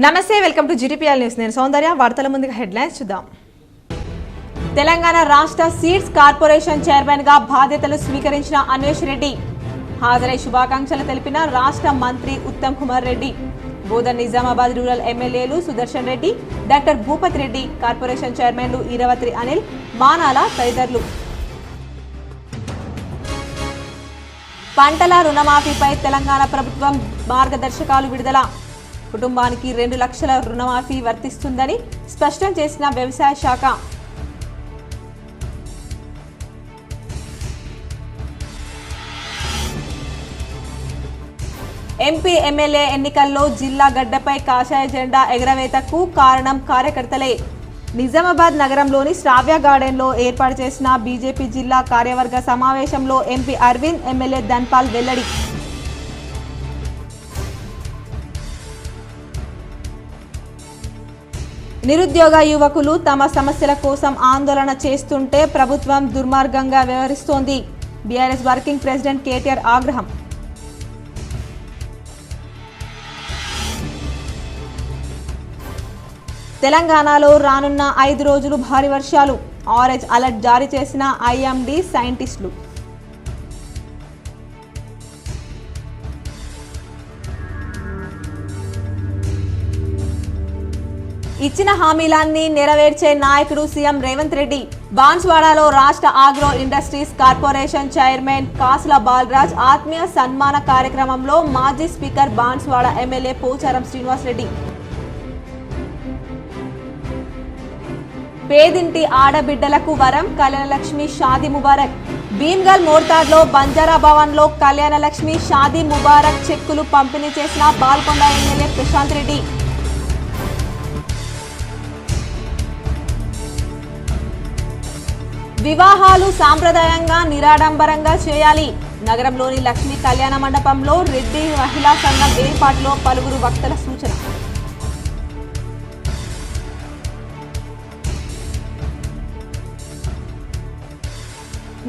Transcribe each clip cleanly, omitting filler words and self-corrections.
నమస్తే, welcome to GTPL news. నేను సౌందర్య. వార్తల ముందుగా హెడ్లైన్స్ చూద్దాం. తెలంగాణ రాష్ట్ర సీడ్స్ కార్పొరేషన్ చైర్మన్ గా బాధ్యతలు స్వీకరించిన అన్వేష్ రెడ్డి హాజరై శుభాకాంక్షలు తెలిపిన రాష్ట్ర మంత్రి ఉత్తమ్ కుమార్ రెడ్డి. బోధన్ నిజామాబాద్ రూరల్ ఎమ్మెల్యేలు సుదర్శన్ రెడ్డి, డాక్టర్ భూపతి రెడ్డి, కార్పొరేషన్ చైర్మన్లు ఈరవత్రి అనిల్, మానాల తదితరులు. పంటల రుణమాఫీపై తెలంగాణ ప్రభుత్వం మార్గదర్శకాలు విడుదల. కుటుంబానికి 2 లక్షల రుణమాఫీ వర్తిస్తుందని స్పష్టం చేసిన వ్యవసాయ శాఖ. ఎంపీ ఎమ్మెల్యే ఎన్నికల్లో జిల్లా గడ్డపై కాషాయ జెండా ఎగరవేతకు కారణం కార్యకర్తలే. నిజామాబాద్ నగరంలోని శ్రావ్య గార్డెన్లో ఏర్పాటు చేసిన బీజేపీ జిల్లా కార్యవర్గ సమావేశంలో ఎంపీ అరవింద్, ఎమ్మెల్యే ధన్పాల్ వెల్లడి. నిరుద్యోగ యువకులు తమ సమస్యల కోసం ఆందోళన చేస్తుంటే ప్రభుత్వం దుర్మార్గంగా వ్యవహరిస్తోంది. బీఆర్ఎస్ వర్కింగ్ ప్రెసిడెంట్ కేటీఆర్ ఆగ్రహం. తెలంగాణలో రానున్న 5 రోజులు భారీ వర్షాలు. ఆరెంజ్ అలర్ట్ జారీ చేసిన ఐఎండీ సైంటిస్టులు. ఇచ్చిన హామీలన్నీ నెరవేర్చే నాయకుడు సీఎం రేవంత్ రెడ్డి. బాన్స్వాడలో రాష్ట్ర ఆగ్రో ఇండస్ట్రీస్ కార్పొరేషన్ చైర్మన్ కాసుల బాలరాజ్ ఆత్మీయ సన్మాన కార్యక్రమంలో మాజీ స్పీకర్ బాన్స్వాడ ఎమ్మెల్యే పోచారం శ్రీనివాస్ రెడ్డి. పేదింటి ఆడబిడ్డలకు వరం, కళ్యాణలక్ష్మి షాదీ ముబారక్. భీమ్గల్ మోర్తాడ్లో బంజారా భవన్లో కళ్యాణలక్ష్మి షాదీ ముబారక్ చెక్కులు పంపిణీ చేసిన బాల్కొండ ఎమ్మెల్యే ప్రశాంత్ రెడ్డి. వివాహాలు సాంప్రదాయంగా నిరాడంబరంగా చేయాలి. నగరంలోని లక్ష్మీ కళ్యాణ మండపంలో రెడ్డి మహిళా సంఘం ఏర్పాటులో పలువురు వక్తల సూచన.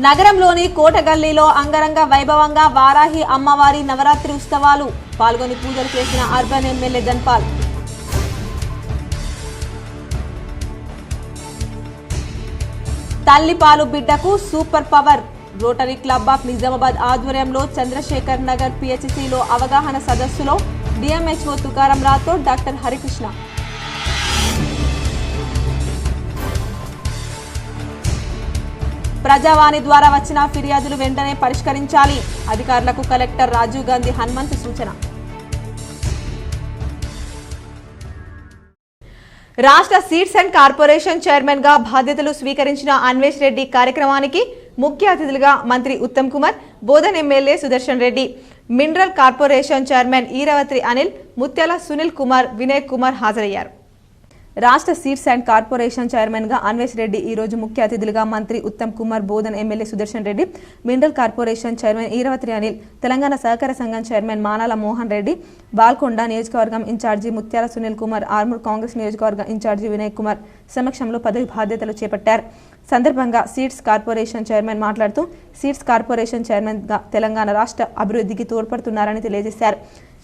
నగరంలోని కోటగల్లీలో అంగరంగ వైభవంగా వారాహి అమ్మవారి నవరాత్రి ఉత్సవాలు. పాల్గొని పూజలు చేసిన అర్బన్ ఎమ్మెల్యే ధన్పాల్. తల్లిపాలు బిడ్డకు super power. Rotary club of Nizamabad ఆధ్వర్యంలో చంద్రశేఖర్ నగర్ పిహెచ్సిలో అవగాహన సదస్సులో డిఎంహెచ్ఓ తుకారం రాథోడ్, డాక్టర్ హరికృష్ణ. ప్రజావాణి ద్వారా వచ్చిన ఫిర్యాదులు వెంటనే పరిష్కరించాలి. అధికారులకు కలెక్టర్ రాజీవ్ గాంధీ హనుమంతు సూచన. రాష్ట్ర సీడ్స్ అండ్ కార్పొరేషన్ చైర్మన్ గా బాధ్యతలు స్వీకరించిన అన్వేష్ రెడ్డి కార్యక్రమానికి ముఖ్య అతిథులుగా మంత్రి Uttam Kumar, Bodhan MLA Sudarshan Reddy, mineral corporation chairman Eravatri Anil, ముత్యాల సునీల్ కుమార్, వినయ్ కుమార్ హాజరయ్యారు. రాష్ట్ర సీడ్స్ అండ్ కార్పొరేషన్ చైర్మన్ గా అన్వేష్ రెడ్డి ఈ రోజు ముఖ్య అతిథులుగా మంత్రి Uttam Kumar, Bodhan MLA Sudarshan Reddy, mineral corporation chairman Eravatri Anil, Telangana సహకార సంఘం చైర్మన్ మానాల మోహన్ రెడ్డి, బాల్కొండ నియోజకవర్గం ఇన్ఛార్జి ముత్యాల సునీల్ కుమార్, ఆర్మూర్ కాంగ్రెస్ నియోజకవర్గం ఇన్ఛార్జి వినయ్ కుమార్ సమక్షంలో పదవి బాధ్యతలు చేపట్టారు. సందర్భంగా సీడ్స్ కార్పొరేషన్ చైర్మన్ మాట్లాడుతూ సీడ్స్ కార్పొరేషన్ చైర్మన్ గా తెలంగాణ రాష్ట్ర అభివృద్ధికి తోడ్పడుతున్నారని తెలియజేశారు.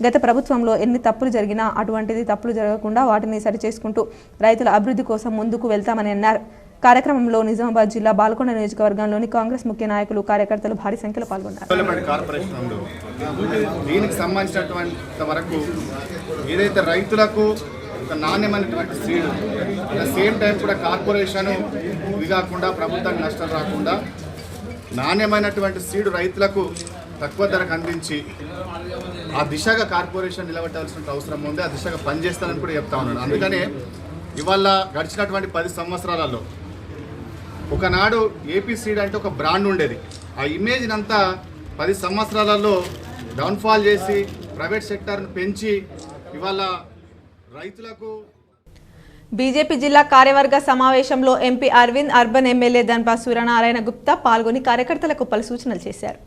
గత ప్రభుత్వంలో ఎన్ని తప్పులు జరిగినా అటువంటిది తప్పులు జరగకుండా వాటిని సరిచేసుకుంటూ రైతుల అభివృద్ధి కోసం ముందుకు వెళ్తామని అన్నారు. కార్యక్రమంలో నిజామాబాద్ జిల్లా బాల్కొండ నియోజకవర్గంలోని కాంగ్రెస్ ముఖ్య నాయకులు, కార్యకర్తలు భారీ సంఖ్యలో పాల్గొన్నారు. దీనికి సంబంధించినంత వరకు ఏదైతే రైతులకు ఒక నాణ్యమైనటువంటి సీడ్, అట్ సేమ్ టైం కూడా కార్పొరేషన్ ఇది కాకుండా ప్రభుత్వానికి నష్టం రాకుండా నాణ్యమైనటువంటి సీడ్ రైతులకు తక్కువ ధరకు అందించి ఆ దిశగా కార్పొరేషన్ నిలబెట్టాల్సిన అవసరం ఉంది. ఆ దిశగా పనిచేస్తానని కూడా చెప్తా ఉన్నాను. అందుకనే ఇవాళ గడిచినటువంటి 10 సంవత్సరాలలో ఒకనాడు ఏపీ సీడ్ అంటే ఒక బ్రాండ్ ఉండేది. ఆ ఇమేజ్ని అంతా 10 సంవత్సరాలలో డౌన్ఫాల్ చేసి ప్రైవేట్ సెక్టార్ను పెంచి ఇవాళ రైతులకు. బీజేపీ జిల్లా కార్యవర్గ సమావేశంలో MP Aravind, urban MLA Dhanpal Suryanarayana Gupta పాల్గొని కార్యకర్తలకు పలు సూచనలు చేశారు.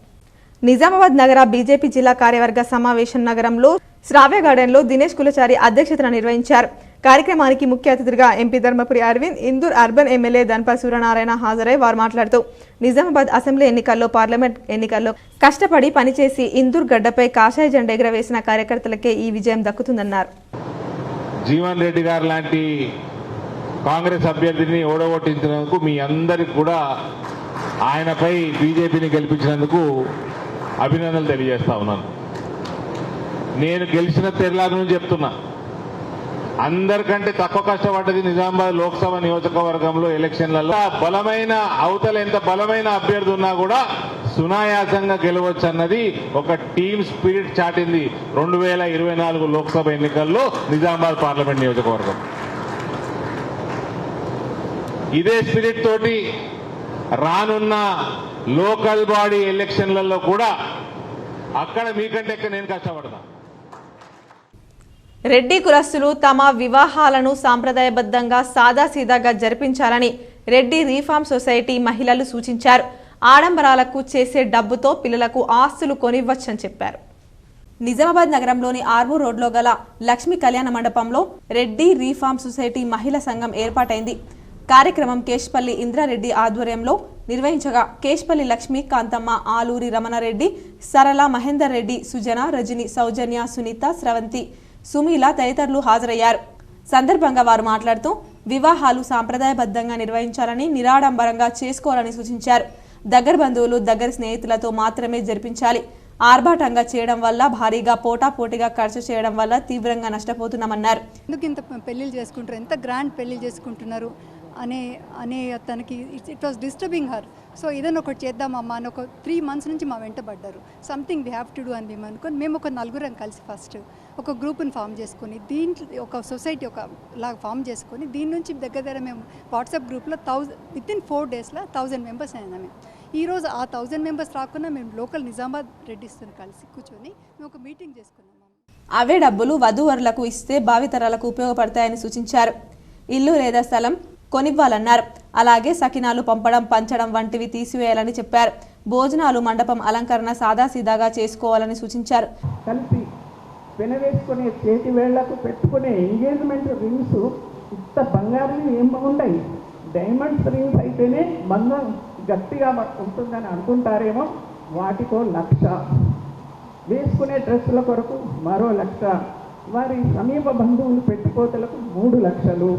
నిజామాబాద్ నగర బీజేపీ జిల్లా కార్యవర్గ సమావేశం నగరంలో శ్రావ్య గార్డెన్లో దినేష్ కులచారి అధ్యక్షతన నిర్వహించారు. కార్యక్రమానికి ముఖ్య అతిథిగా MP Dharmapuri Aravind, Indur urban MLA Dhanpal Suryanarayana హాజరై వారు మాట్లాడుతూ నిజామాబాద్ అసెంబ్లీ ఎన్నికల్లో, పార్లమెంట్ ఎన్నికల్లో కష్టపడి పనిచేసి ఇందూర్ గడ్డపై కాషాయ జెండా ఎగరవేసిన కార్యకర్తలకే ఈ విజయం దక్కుతుందన్నారు. జీవన్ రెడ్డి గారు లాంటి కాంగ్రెస్ అభ్యర్థిని ఓడగొట్టించినందుకు మీ అందరికి కూడా ఆయనపై బీజేపీని గెలిపించినందుకు అభినందనలు తెలియజేస్తా ఉన్నాను. నేను గెలిచిన తెల్లారి నుంచి చెప్తున్నా, అందరికంటే తక్కువ కష్టపడ్డది నిజామాబాద్ లోక్సభ నియోజకవర్గంలో ఎలక్షన్లలో బలమైన అవతల ఎంత బలమైన అభ్యర్థి ఉన్నా కూడా సునాయాసంగా గెలవచ్చు అన్నది ఒక టీమ్ స్పిరిట్ చాటింది 2024 లోక్సభ ఎన్నికల్లో నిజామాబాద్ పార్లమెంట్ నియోజకవర్గం. ఇదే స్పిరిట్ తోటి రానున్న లోకల్ బాడీ ఎలక్షన్లలో కూడా అక్కడ మీకంటే ఎక్కువ నేను కష్టపడతా. రెడ్డి కులస్తులు తమ వివాహాలను సాంప్రదాయబద్ధంగా సాదాసీదాగా జరిపించాలని రెడ్డి రీఫార్మ్ సొసైటీ మహిళలు సూచించారు. ఆడంబరాలకు చేసే డబ్బుతో పిల్లలకు ఆస్తులు కొనివ్వచ్చని చెప్పారు. నిజామాబాద్ నగరంలోని ఆర్మూర్ రోడ్లో గల లక్ష్మీ కళ్యాణ మండపంలో రెడ్డి రీఫార్మ్ సొసైటీ మహిళా సంఘం ఏర్పాటైంది. కార్యక్రమం కేశపల్లి ఇంద్రారెడ్డి ఆధ్వర్యంలో నిర్వహించగా కేశపల్లి లక్ష్మీ, కాంతమ్మ, ఆలూరి రమణారెడ్డి, సరళ, మహేందర్ రెడ్డి, సుజన, రజని, సౌజన్య, సునీత, స్రవంతి, సుమీల తదితరులు హాజరయ్యారు. సందర్భంగా వారు మాట్లాడుతూ వివాహాలు సాంప్రదాయబద్ధంగా నిర్వహించాలని, నిరాడంబరంగా చేసుకోవాలని సూచించారు. దగ్గర బంధువులు, దగ్గర స్నేహితులతో మాత్రమే జరిపించాలి. ఆర్భాటంగా చేయడం వల్ల భారీగా పోటాపోటీగా ఖర్చు చేయడం వల్ల తీవ్రంగా నష్టపోతున్నామన్నారు. ఎందుకు ఇంత పెళ్ళిళ్ళు చేసుకుంటారు, ఎంత గ్రాండ్ పెళ్ళిళ్ళు చేసుకుంటున్నారు అనే తనకి it was disturbing her. So ఏదైనా ఒకటి చేద్దామమ్మా అని ఒక 3 months నుంచి మా వెంట పడ్డారు. Something we have to do అని మేము అనుకొని మేము ఒక 4 కలిసి ఫస్ట్ ఒక గ్రూప్ని ఫామ్ చేసుకొని దీంట్లో ఒక సొసైటీ లాగా ఫామ్ చేసుకొని దీని నుంచి దగ్గర మేము వాట్సాప్ గ్రూప్లో within 4 daysలో 1000 members అయినా మేము. ఈరోజు ఆ 1000 members రాకుండా మేము లోకల్ నిజామాబాద్ రెడ్డిస్తో కలిసి కూర్చొని మేము ఒక మీటింగ్ చేసుకున్నాము. అవే డబ్బులు వధూవరులకు ఇస్తే భావితరాలకు ఉపయోగపడతాయని సూచించారు. ఇల్లు లేదా స్థలం కొనివ్వాలన్నారు. అలాగే సకినాలు పంపడం, పంచడం వంటివి తీసివేయాలని చెప్పారు. భోజనాలు, మండపం అలంకరణ సాదాసీదాగా చేసుకోవాలని సూచించారు. కలిపి వెనవేసుకునే చేతి వేళ్లకు పెట్టుకునే ఎంగేజ్మెంట్ రింగ్స్ ఇంత బంగారం ఏం బాగుంటాయి, డైమండ్స్ రింగ్స్ అయితేనే బంధం గట్టిగా ఉంటుందని అనుకుంటారేమో. వాటికో 1,00,000, వేసుకునే డ్రెస్సుల కొరకు మరో 1,00,000, వారి సమీప బంధువులు పెట్టుకోతలకు 3 లక్షలు,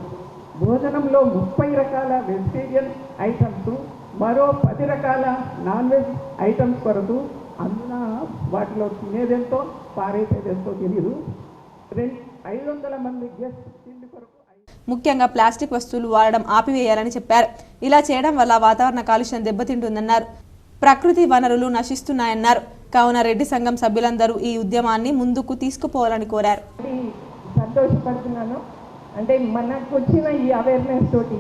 భోజనంలో 30 రకాల వెజిటేరియన్ ఐటమ్స్, మరో 10 రకాల నాన్ వెజ్ ఐటమ్స్ కొరకు. అందున వాటిలో తినేదెంతో పారేసేదెంతో తెలియదు. 500 మంది గెస్ట్ తిండి కొరకు. ముఖ్యంగా ప్లాస్టిక్ వస్తువులు వాడడం ఆపివేయాలని చెప్పారు. ఇలా చేయడం వల్ల వాతావరణ కాలుష్యం దెబ్బతింటుందన్నారు. ప్రకృతి వనరులు నశిస్తున్నాయన్నారు. కావున రెడ్డి సంఘం సభ్యులందరూ ఈ ఉద్యమాన్ని ముందుకు తీసుకుపోవాలని కోరారు. సంతోషపడుతున్నాను. అంటే మనకు వచ్చిన ఈ అవేర్నెస్ తోటి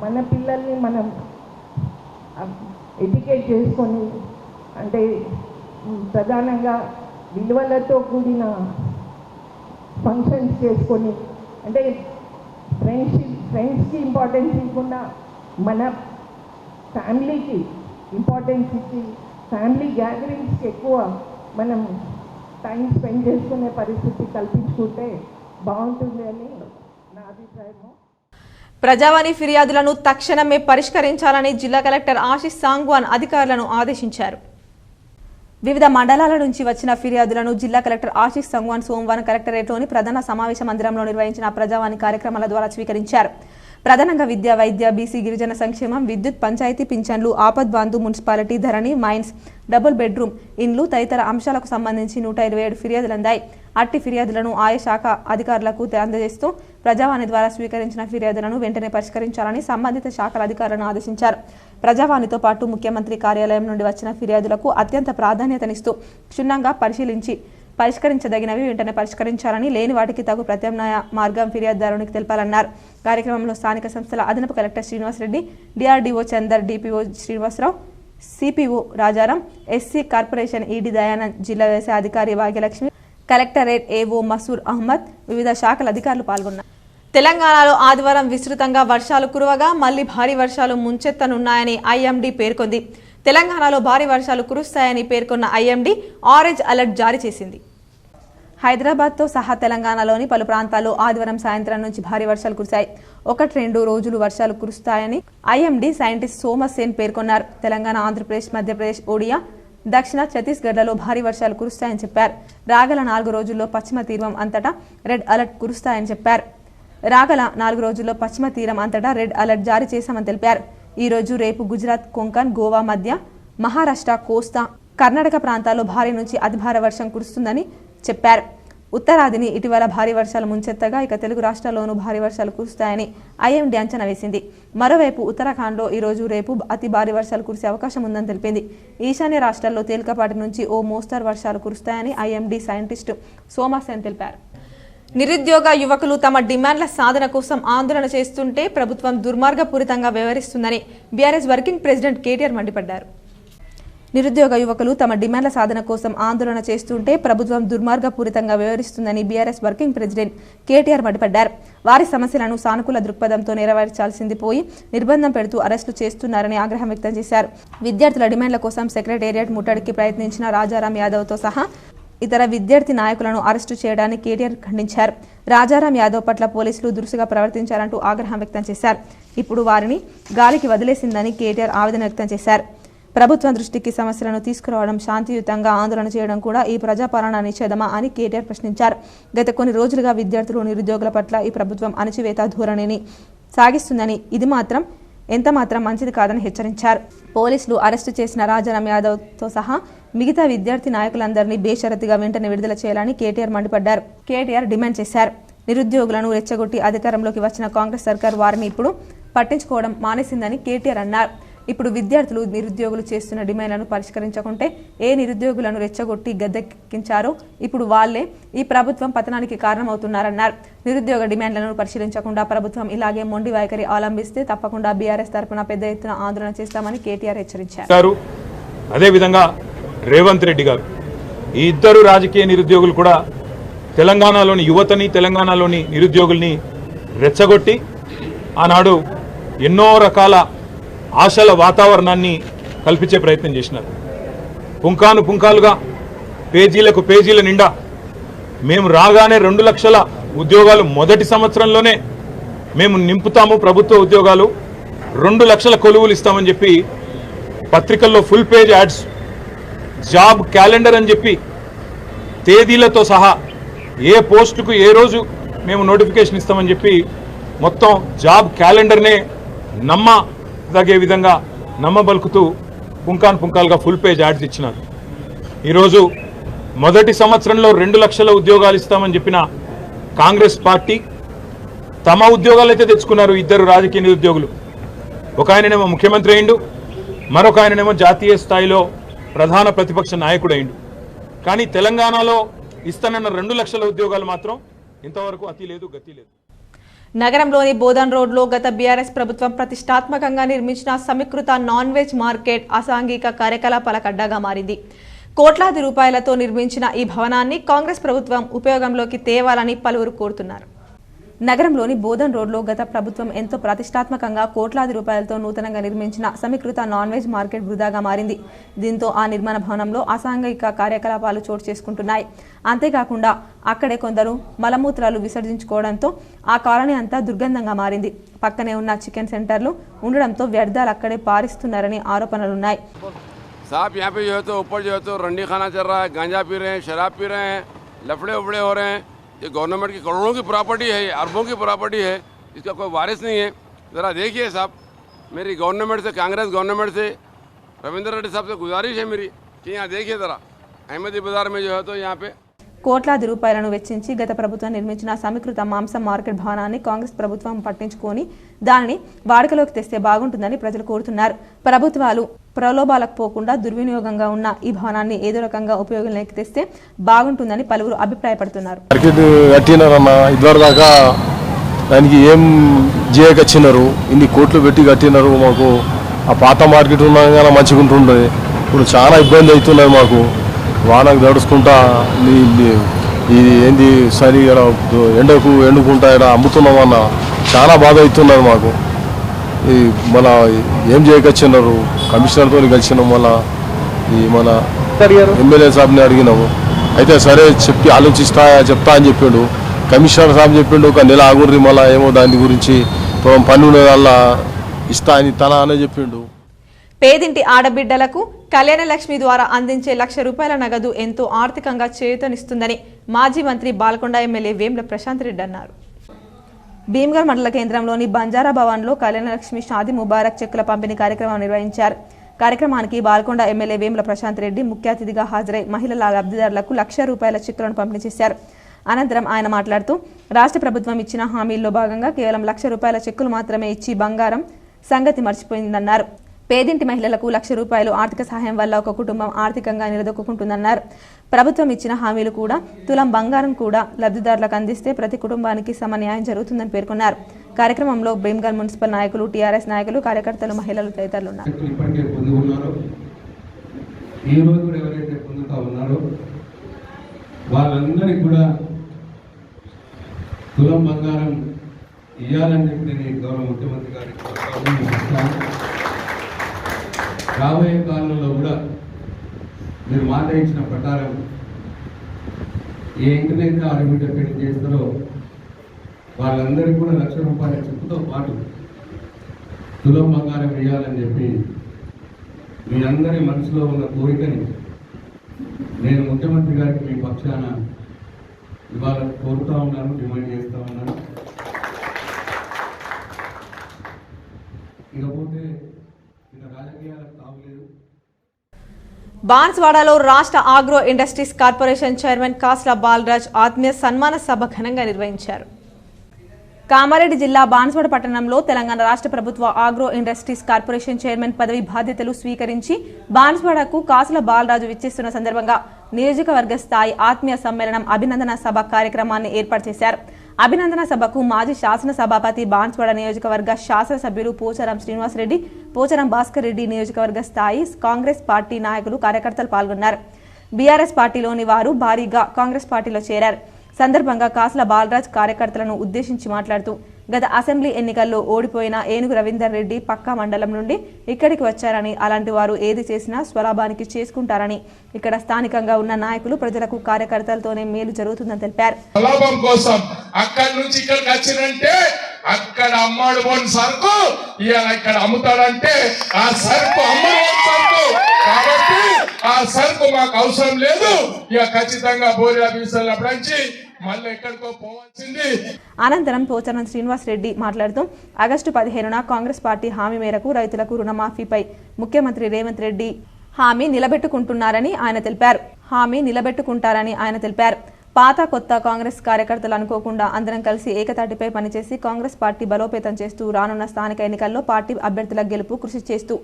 మన పిల్లల్ని మనం ఎడ్యుకేట్ చేసుకొని, అంటే ప్రధానంగా విలువలతో కూడిన ఫంక్షన్స్ చేసుకొని, అంటే ఫ్రెండ్స్కి ఇంపార్టెన్స్ ఇవ్వకుండా మన ఫ్యామిలీకి ఇంపార్టెన్స్ ఇచ్చి ఫ్యామిలీ గ్యాదరింగ్స్కి ఎక్కువ మనం టైం స్పెండ్ చేసుకునే పరిస్థితి కల్పించుకుంటే బాగుంటుంది అని నా అభిప్రాయము. ప్రజావాణి ఫిర్యాదులను తక్షణమే పరిష్కరించాలని జిల్లా కలెక్టర్ ఆశిష్ సాంగ్వాన్ అధికారులను ఆదేశించారు. వివిధ మండలాల నుంచి వచ్చిన ఫిర్యాదులను జిల్లా కలెక్టర్ ఆశిష్ సాంగ్వాన్ సోమవారం కలెక్టరేట్లోని ప్రధాన సమావేశ మందిరంలో నిర్వహించిన ప్రజావాణి కార్యక్రమాల ద్వారా స్వీకరించారు. ప్రధానంగా విద్య, వైద్య, బీసీ, గిరిజన సంక్షేమం, విద్యుత్, పంచాయతీ పింఛన్లు, ఆపద్ బాంధు, మున్సిపాలిటీ, ధరణి, మైన్స్, డబుల్ బెడ్రూమ్ ఇండ్లు తదితర అంశాలకు సంబంధించి 127 ఫిర్యాదులు అందాయి. అట్టి ఫిర్యాదులను ఆయా శాఖ అధికారులకు అందజేస్తూ ప్రజావాణి ద్వారా స్వీకరించిన ఫిర్యాదులను వెంటనే పరిష్కరించాలని సంబంధిత శాఖల అధికారులను ఆదేశించారు. ప్రజావాణితో పాటు ముఖ్యమంత్రి కార్యాలయం నుండి వచ్చిన ఫిర్యాదులకు అత్యంత ప్రాధాన్యతనిస్తూ క్షుణ్ణంగా పరిశీలించి పరిష్కరించదగినవి వెంటనే పరిష్కరించాలని, లేని వాటికి తగు ప్రత్యామ్నాయ మార్గం ఫిర్యాదుదారునికి తెలపాలన్నారు. కార్యక్రమంలో స్థానిక సంస్థల అదనపు collector Srinivas Reddy, DRDO Chandar, DPO Srinivasa Rao, CPO Rajaram, SC corporation ED Dayanand, జిల్లా వ్యవసాయ అధికారి భాగ్యలక్ష్మి, కలెక్టరేట్ ఏఓ మసూర్ అహ్మద్, వివిధ శాఖల అధికారులు పాల్గొన్నారు. తెలంగాణలో ఆదివారం విస్తృతంగా వర్షాలు కురవగా మళ్లీ భారీ వర్షాలు ముంచెత్తనున్నాయని ఐఎండీ పేర్కొంది. తెలంగాణలో భారీ వర్షాలు కురుస్తాయని పేర్కొన్న ఐఎండీ ఆరెంజ్ అలర్ట్ జారీ చేసింది. హైదరాబాద్తో సహా తెలంగాణలోని పలు ప్రాంతాల్లో ఆదివారం సాయంత్రం నుంచి భారీ వర్షాలు కురిశాయి. 1-2 రోజులు వర్షాలు కురుస్తాయని ఐఎండీ సైంటిస్ట్ సోమసేన్ పేర్కొన్నారు. తెలంగాణ, ఆంధ్రప్రదేశ్, మధ్యప్రదేశ్, ఒడియా, దక్షిణ ఛత్తీస్గఢ్లలో భారీ వర్షాలు కురుస్తాయని చెప్పారు. రాగల 4 రోజుల్లో పశ్చిమ తీరం అంతటా రెడ్ అలర్ట్ కురుస్తాయని చెప్పారు. రాగల 4 రోజుల్లో పశ్చిమ తీరం అంతటా రెడ్ అలర్ట్ జారీ చేశామని తెలిపారు. ఈ రోజు రేపు గుజరాత్, కొంకణ్, గోవా మధ్య, మహారాష్ట్ర, కోస్తా, కర్ణాటక ప్రాంతాల్లో భారీ నుంచి అతి భారీ వర్షం కురుస్తుందని చెప్పారు. ఉత్తరాదిని ఇటీవల భారీ వర్షాలు ముంచెత్తగా ఇక తెలుగు రాష్ట్రాల్లోనూ భారీ వర్షాలు కురుస్తాయని ఐఎండీ అంచనా వేసింది. మరోవైపు ఉత్తరాఖండ్లో ఈ రోజు రేపు అతి భారీ వర్షాలు కురిసే అవకాశం ఉందని తెలిపింది. ఈశాన్య రాష్ట్రాల్లో తేలికపాటి నుంచి ఓ మోస్తరు వర్షాలు కురుస్తాయని ఐఎండీ సైంటిస్టు సోమాసేన్ తెలిపారు. నిరుద్యోగ యువకులు తమ డిమాండ్ల సాధన కోసం ఆందోళన చేస్తుంటే ప్రభుత్వం దుర్మార్గపూరితంగా వ్యవహరిస్తుందని బీఆర్ఎస్ వర్కింగ్ ప్రెసిడెంట్ కేటీఆర్ మండిపడ్డారు. నిరుద్యోగ యువకులు తమ డిమాండ్ల సాధన కోసం ఆందోళన చేస్తుంటే ప్రభుత్వం దుర్మార్గపూరితంగా వ్యవహరిస్తుందని బీఆర్ఎస్ వర్కింగ్ ప్రెసిడెంట్ కేటీఆర్ మండిపడ్డారు. వారి సమస్యలను సానుకూల దృక్పథంతో నెరవేర్చాల్సింది పోయి నిర్బంధం పెడుతూ అరెస్టులు చేస్తున్నారని ఆగ్రహం వ్యక్తం చేశారు. విద్యార్థుల డిమాండ్ల కోసం సెక్రటేరియట్ ముట్టడికి ప్రయత్నించిన రాజారాం యాదవ్తో సహా ఇతర విద్యార్థి నాయకులను అరెస్టు చేయడాన్ని కేటీఆర్ ఖండించారు. రాజారాం యాదవ్ పట్ల పోలీసులు దురుసుగా ప్రవర్తించారంటూ ఆగ్రహం వ్యక్తం చేశారు. ఇప్పుడు వారిని గాలికి వదిలేసిందని కేటీఆర్ ఆవేదన వ్యక్తం చేశారు. ప్రభుత్వం దృష్టికి సమస్యలను తీసుకురావడం, శాంతియుతంగా ఆందోళన చేయడం కూడా ఈ ప్రజాపాలన నిషేధమా అని కేటీఆర్ ప్రశ్నించారు. గత కొన్ని రోజులుగా విద్యార్థులు, నిరుద్యోగుల పట్ల ఈ ప్రభుత్వం అణచివేత ధోరణిని సాగిస్తుందని, ఇది మాత్రం ఎంత మాత్రం మంచిది కాదని హెచ్చరించారు. పోలీసులు అరెస్టు చేసిన రాజారాం యాదవ్తో సహా మిగతా విద్యార్థి నాయకులందరినీ బేషరతుగా వెంటనే విడుదల చేయాలని కేటీఆర్ మండిపడ్డారు. కేటీఆర్ డిమాండ్ చేశారు. నిరుద్యోగులను రెచ్చగొట్టి అధికారంలోకి వచ్చిన కాంగ్రెస్ సర్కార్ వారిని ఇప్పుడు పట్టించుకోవడం మానేసిందని కేటీఆర్ అన్నారు. ఇప్పుడు విద్యార్థులు, నిరుద్యోగులు చేస్తున్న డిమాండ్లను పరిష్కరించకుంటే ఏ నిరుద్యోగులను రెచ్చగొట్టి గద్దెక్కించారో ఇప్పుడు వాళ్లే ఈ ప్రభుత్వం పతనానికి కారణమవుతున్నారన్నారు. నిరుద్యోగ డిమాండ్లను పరిశీలించకుండా ప్రభుత్వం ఇలాగే మొండి వైఖరి అవలంబిస్తే తప్పకుండా బీఆర్ఎస్ తరఫున పెద్ద ఎత్తున ఆందోళన చేస్తామని కేటీఆర్ హెచ్చరించారు. అదేవిధంగా రేవంత్ రెడ్డి గారు, ఈ ఇద్దరు రాజకీయ నిరుద్యోగులు కూడా తెలంగాణలోని యువతని, తెలంగాణలోని నిరుద్యోగుల్ని రెచ్చగొట్టి ఆనాడు ఎన్నో రకాల ఆశల వాతావరణాన్ని కల్పించే ప్రయత్నం చేసినారు. పుంకాలుగా పేజీల నిండా మేము రాగానే 2 లక్షల ఉద్యోగాలు మొదటి సంవత్సరంలోనే మేము నింపుతాము, ప్రభుత్వ ఉద్యోగాలు 2 లక్షల కొలువులు ఇస్తామని చెప్పి పత్రికల్లో full page ads, job calendar అని చెప్పి తేదీలతో సహా ఏ పోస్టుకు ఏ రోజు మేము నోటిఫికేషన్ ఇస్తామని చెప్పి మొత్తం జాబ్ క్యాలెండర్నే నమ్మదగే విధంగా నమ్మబలుకుతూ పుంకాలుగా ఫుల్ పేజ్ యాడ్స్ ఇచ్చినారు. ఈరోజు మొదటి సంవత్సరంలో 2 లక్షల ఉద్యోగాలు ఇస్తామని చెప్పిన కాంగ్రెస్ పార్టీ తమ ఉద్యోగాలు అయితే తెచ్చుకున్నారు. ఇద్దరు రాజకీయ నిరుద్యోగులు, ఒక ఆయననేమో ముఖ్యమంత్రి అయిండు, మరొక ఆయననేమో జాతీయ స్థాయిలో ప్రధాన ప్రతిపక్ష నాయకుడు అయిండు. కానీ తెలంగాణలో ఇస్తానన్న 2 లక్షల ఉద్యోగాలు మాత్రం ఇంతవరకు అతి లేదు, గతి లేదు. నగరంలోని బోధన్ రోడ్లో గత బీఆర్ఎస్ ప్రభుత్వం ప్రతిష్టాత్మకంగా నిర్మించిన సమీకృత నాన్ వెజ్ మార్కెట్ అసాంఘిక కార్యకలాపాలకు అడ్డాగా మారింది. కోట్లాది రూపాయలతో నిర్మించిన ఈ భవనాన్ని కాంగ్రెస్ ప్రభుత్వం ఉపయోగంలోకి తేవాలని పలువురు కోరుతున్నారు. నగరంలోని బోధన్ రోడ్లో గత ప్రభుత్వం ఎంతో ప్రతిష్టాత్మకంగా కోట్లాది రూపాయలతో నూతనంగా నిర్మించిన సమీకృత నాన్ వెజ్ మార్కెట్ వృధాగా మారింది. దీంతో ఆ నిర్మాణ భవనంలో అసాంఘిక కార్యకలాపాలు చోటు చేసుకుంటున్నాయి. అంతేకాకుండా అక్కడే కొందరు మలమూత్రాలు విసర్జించుకోవడంతో ఆ కాలనీ అంతా దుర్గంధంగా మారింది. పక్కనే ఉన్న చికెన్ సెంటర్లు ఉండడంతో వ్యర్థాలు అక్కడే పారిస్తున్నారని ఆరోపణలున్నాయి. साहब यहाँ पे जो है तो ऊपर जो है तो रंडी खाना चल रहा है, गांजा पी रहे हैं, शराब पी रहे हैं, लफड़े उफड़े हो रहे हैं. ये गवर्नमेंट की करोड़ों की प्रॉपर्टी है, अरबों की प्रॉपर्टी है, इसका कोई वारिस नहीं है. ज़रा देखिए साहब, मेरी गवर्नमेंट से, कांग्रेस गवर्नमेंट से, रविंद्र रेड्डी साहब से गुजारिश है मेरी कि यहाँ देखिए ज़रा अहमदी बाज़ार में जो है तो यहाँ पे కోట్లాది రూపాయలను వెచ్చించి గత ప్రభుత్వం నిర్మించిన సమీకృత మాంసం మార్కెట్ భవనాన్ని కాంగ్రెస్ ప్రభుత్వం పట్టించుకొని దానిని వాడుకలోకి తెస్తే బాగుంటుందని ప్రజలు కోరుతున్నారు. ప్రభుత్వాలు ప్రలోభాలకు పోకుండా దుర్వినియోగంగా ఉన్న ఈ భవనాన్ని ఏదో రకంగా ఉపయోగంలోకి తెస్తే బాగుంటుందని పలువురు అభిప్రాయపడుతున్నారు. ఇదివరదాకా దానికి ఏం చేయకొచ్చినారు, ఇన్ని కోట్లు పెట్టి కట్టినారు. మాకు ఆ పాత మార్కెట్ ఉండగానే మంచిగా ఉంటుండే, ఇప్పుడు చాలా ఇబ్బంది అవుతున్నది. మాకు వానకు దడుచుకుంటా ఇది ఏంది సరి ఎండకు ఎండుకుంటా ఇక్కడ అమ్ముతున్నామన్న చాలా బాధ అవుతున్నది మాకు. ఈ మన ఏం చేయకొచ్చినారు, కమిషనర్తో కలిసినాం, మళ్ళా ఈ మన ఎమ్మెల్యే సాబ్ని అడిగినాము. అయితే సరే చెప్పి చెప్తా అని చెప్పిండు. కమిషనర్ సాబ్ చెప్పిండు ఒక నెల ఆగుర్రి, మళ్ళీ ఏమో దాని గురించి పని ఉండేదల్లా ఇస్తా అని అనే చెప్పిండు. పేదింటి ఆడబిడ్డలకు కళ్యాణ లక్ష్మి ద్వారా అందించే ₹1,00,000 నగదు ఎంతో ఆర్థికంగా చేయూతనిస్తుందని మాజీ మంత్రి బాల్కొండ ఎమ్మెల్యే వేముల ప్రశాంత్ రెడ్డి అన్నారు. భీమ్గల్ మండల కేంద్రంలోని బంజారా భవన్లో కళ్యాణలక్ష్మి షాదీ ముబారక్ చెక్కుల పంపిణీ కార్యక్రమం నిర్వహించారు. కార్యక్రమానికి బాల్కొండ ఎమ్మెల్యే వేముల ప్రశాంత్ రెడ్డి ముఖ్య అతిథిగా హాజరై మహిళల లబ్ధిదారులకు ₹1,00,000 చెక్కులను పంపిణీ చేశారు. అనంతరం ఆయన మాట్లాడుతూ రాష్ట్ర ప్రభుత్వం ఇచ్చిన హామీల్లో భాగంగా కేవలం ₹1,00,000 చెక్కులు మాత్రమే ఇచ్చి బంగారం సంగతి మర్చిపోయిందన్నారు. పేదింటి మహిళలకు ₹1,00,000 ఆర్థిక సహాయం వల్ల ఒక కుటుంబం ఆర్థికంగా నిలదొక్కుంటుందన్నారు. ప్రభుత్వం ఇచ్చిన హామీలు కూడా తులం బంగారం కూడా లబ్ధిదారులకు అందిస్తే ప్రతి కుటుంబానికి సమన్యాయం జరుగుతుందని పేర్కొన్నారు. కార్యక్రమంలో భీమ్గల్ మున్సిపల్ నాయకులు, టీఆర్ఎస్ నాయకులు, కార్యకర్తలు, మహిళలు తదితరులు ఉన్నారు. వాళ్ళందరికీ కూడా తులం బంగారం ఇవ్వాలని చెప్పి నేను గౌరవ ముఖ్యమంత్రి గారికి రాబోయే కాలంలో కూడా మీరు మాట ఇచ్చిన ప్రకారం ఏ ఇంటినైతే ఆడబిడ్డ పెళ్లి చేస్తారో వాళ్ళందరికీ కూడా ₹1,00,000 చెక్కుతో పాటు తులం బంగారం వేయాలని చెప్పి మీ అందరి మనసులో ఉన్న కోరికని నేను ముఖ్యమంత్రి గారికి మీ పక్షాన ఇవాళ కోరుతా ఉన్నాను, డిమాండ్ చేస్తూ ఉన్నాను. ఇకపోతే ఇంకా రాజకీయాలకు తావులేదు. బాన్స్వాడలో రాష్ట్ర agro industries corporation chairman Kasla Balaraj ఆత్మీయ సన్మాన సభ ఘనంగా నిర్వహించారు. కామారెడ్డి జిల్లా బాన్స్వాడ పట్టణంలో తెలంగాణ రాష్ట్ర ప్రభుత్వ ఆగ్రో ఇండస్ట్రీస్ కార్పొరేషన్ చైర్మన్ పదవి బాధ్యతలు స్వీకరించి బాన్స్వాడకు కాసుల బాలరాజు విచ్చేస్తున్న సందర్భంగా నియోజకవర్గ స్థాయి ఆత్మీయ సమ్మేళనం అభినందన సభ కార్యక్రమాన్ని ఏర్పాటు చేశారు. అభినందన సభకు మాజీ శాసన సభాపతి, బాన్స్వాడ నియోజకవర్గ శాసనసభ్యులు పోచారం శ్రీనివాసరెడ్డి, పోచారం భాస్కర్ రెడ్డి, నియోజకవర్గ స్థాయి కాంగ్రెస్ పార్టీ నాయకులు, కార్యకర్తలు పాల్గొన్నారు. బీఆర్ఎస్ పార్టీలోని వారు భారీగా కాంగ్రెస్ పార్టీలో చేరారు. సందర్భంగా కాసుల బాలరాజ్ కార్యకర్తలను ఉద్దేశించి మాట్లాడుతూ గత అసెంబ్లీ ఎన్నికల్లో ఓడిపోయిన ఏనుగు రవీందర్ రెడ్డి పక్కా మండలం నుండి ఇక్కడికి వచ్చారని, అలాంటి వారు ఏది చేసినా స్వలాభానికి చేసుకుంటారని, ఇక్కడ స్థానికంగా ఉన్న నాయకులు, ప్రజలకు కార్యకర్తలతోనే మేలు జరుగుతుందని తెలిపారు. లాభం కోసం అక్కడి నుంచి ఇక్కడికి వచ్చినంటే అక్కడ అమ్మాడు పోని సరుకు ఇవాళ ఇక్కడ అమ్ముతాడంటే ఆ సరుకు అమ్మడు సరుకు కాబట్టి ఆ సరుకు మాకు అవసరం లేదు. ఇక ఖచ్చితంగా బోరి ఆఫీసర్ల నుంచి మళ్ళీ ఎక్కడికో పోవాల్సింది. అనంతరం పోచారం శ్రీనివాసరెడ్డి మాట్లాడుతూ ఆగస్టు 15న కాంగ్రెస్ పార్టీ హామీ మేరకు రైతులకు రుణమాఫీపై ముఖ్యమంత్రి రేవంత్ రెడ్డి హామీ నిలబెట్టుకుంటారని ఆయన తెలిపారు. పాత కొత్త కాంగ్రెస్ కార్యకర్తలు అనుకోకుండా అందరం కలిసి ఏకతాటిపై పనిచేసి కాంగ్రెస్ పార్టీ బలోపేతం చేస్తూ రానున్న స్థానిక ఎన్నికల్లో పార్టీ అభ్యర్థుల గెలుపు కృషి చేస్తూ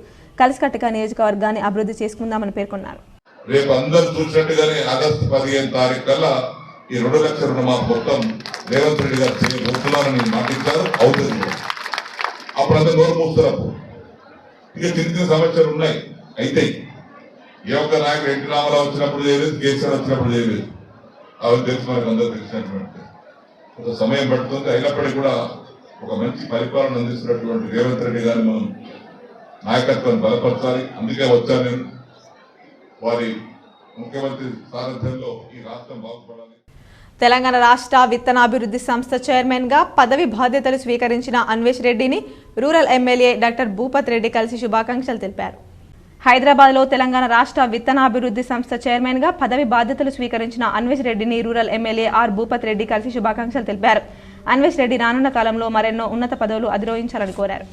కలిసికట్టుగా నియోజకవర్గాన్ని అభివృద్ధి చేసుకుందామని పేర్కొన్నారు. రేపు అందరూ చూసినట్టుగానే ఆగస్టు 15 తారీఖు కల్లా ఈ 2,00,000 రుణమాఫీ మొత్తం రేవంత్ రెడ్డి గారు చేయబోతున్నారని మాటిచ్చారు. అవుతుంది. అప్పుడు అందరూ నోరు మూస్తారు. ఇక చిన్న సమస్యలు ఉన్నాయి. అయితే ఏ ఒక్క నాయకుడు ఎన్టీ రామారావు వచ్చినప్పుడు చేయలేదు, కేసీఆర్ వచ్చినప్పుడు చేయలేదు. అవి తెలుసు, మనకు అందరూ తెలిసినటువంటి కొంత సమయం పడుతుంది. అయినప్పటికీ కూడా ఒక మంచి పరిపాలన అందిస్తున్నటువంటి రేవంత్ రెడ్డి గారిని మనం నాయకత్వాన్ని బలపరచాలి. అందుకే వచ్చాను నేను. వారి ముఖ్యమంత్రి సారథ్యంలో ఈ రాష్ట్రం బాగుపడాలి. తెలంగాణ రాష్ట్ర విత్తనాభివృద్ధి సంస్థ చైర్మన్ గా పదవి బాధ్యతలు స్వీకరించిన అన్వేష్ రెడ్డిని rural MLA doctor Bhupath Reddy కలిసి శుభాకాంక్షలు తెలిపారు. హైదరాబాద్లో తెలంగాణ రాష్ట్ర విత్తనాభివృద్ధి సంస్థ చైర్మన్ గా పదవి బాధ్యతలు స్వీకరించిన అన్వేష్ రెడ్డిని rural MLA R Bhupath Reddy కలిసి శుభాకాంక్షలు తెలిపారు. అన్వేష్ రెడ్డి రానున్న కాలంలో మరెన్నో ఉన్నత పదవులు అధిరోహించాలని కోరారు.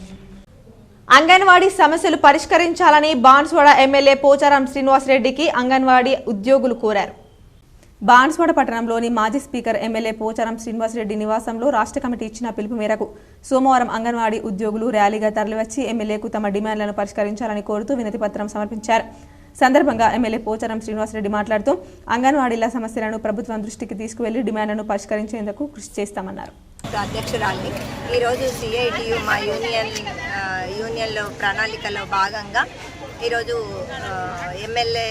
అంగన్వాడీ సమస్యలు పరిష్కరించాలని బాన్స్వాడ ఎమ్మెల్యే పోచారం శ్రీనివాసరెడ్డికి అంగన్వాడీ ఉద్యోగులు కోరారు. బాన్స్వాడ పట్టణంలోని మాజీ స్పీకర్ ఎమ్మెల్యే పోచారం శ్రీనివాసరెడ్డి నివాసంలో రాష్ట్ర కమిటీ ఇచ్చిన పిలుపు మేరకు సోమవారం అంగన్వాడీ ఉద్యోగులు ర్యాలీగా తరలివచ్చి ఎమ్మెల్యేకు తమ డిమాండ్లను పరిష్కరించాలని కోరుతూ వినతి పత్రం సమర్పించారు. సందర్భంగా ఎమ్మెల్యే పోచారం శ్రీనివాసరెడ్డి మాట్లాడుతూ అంగన్వాడీల సమస్యలను ప్రభుత్వం దృష్టికి తీసుకువెళ్లి డిమాండ్లను పరిష్కరించేందుకు కృషి చేస్తామన్నారు. అధ్యక్షురాలిని ఈరోజు సిఐటియు మా యూనియన్లో ప్రణాళికలో భాగంగా ఈరోజు ఎమ్మెల్యే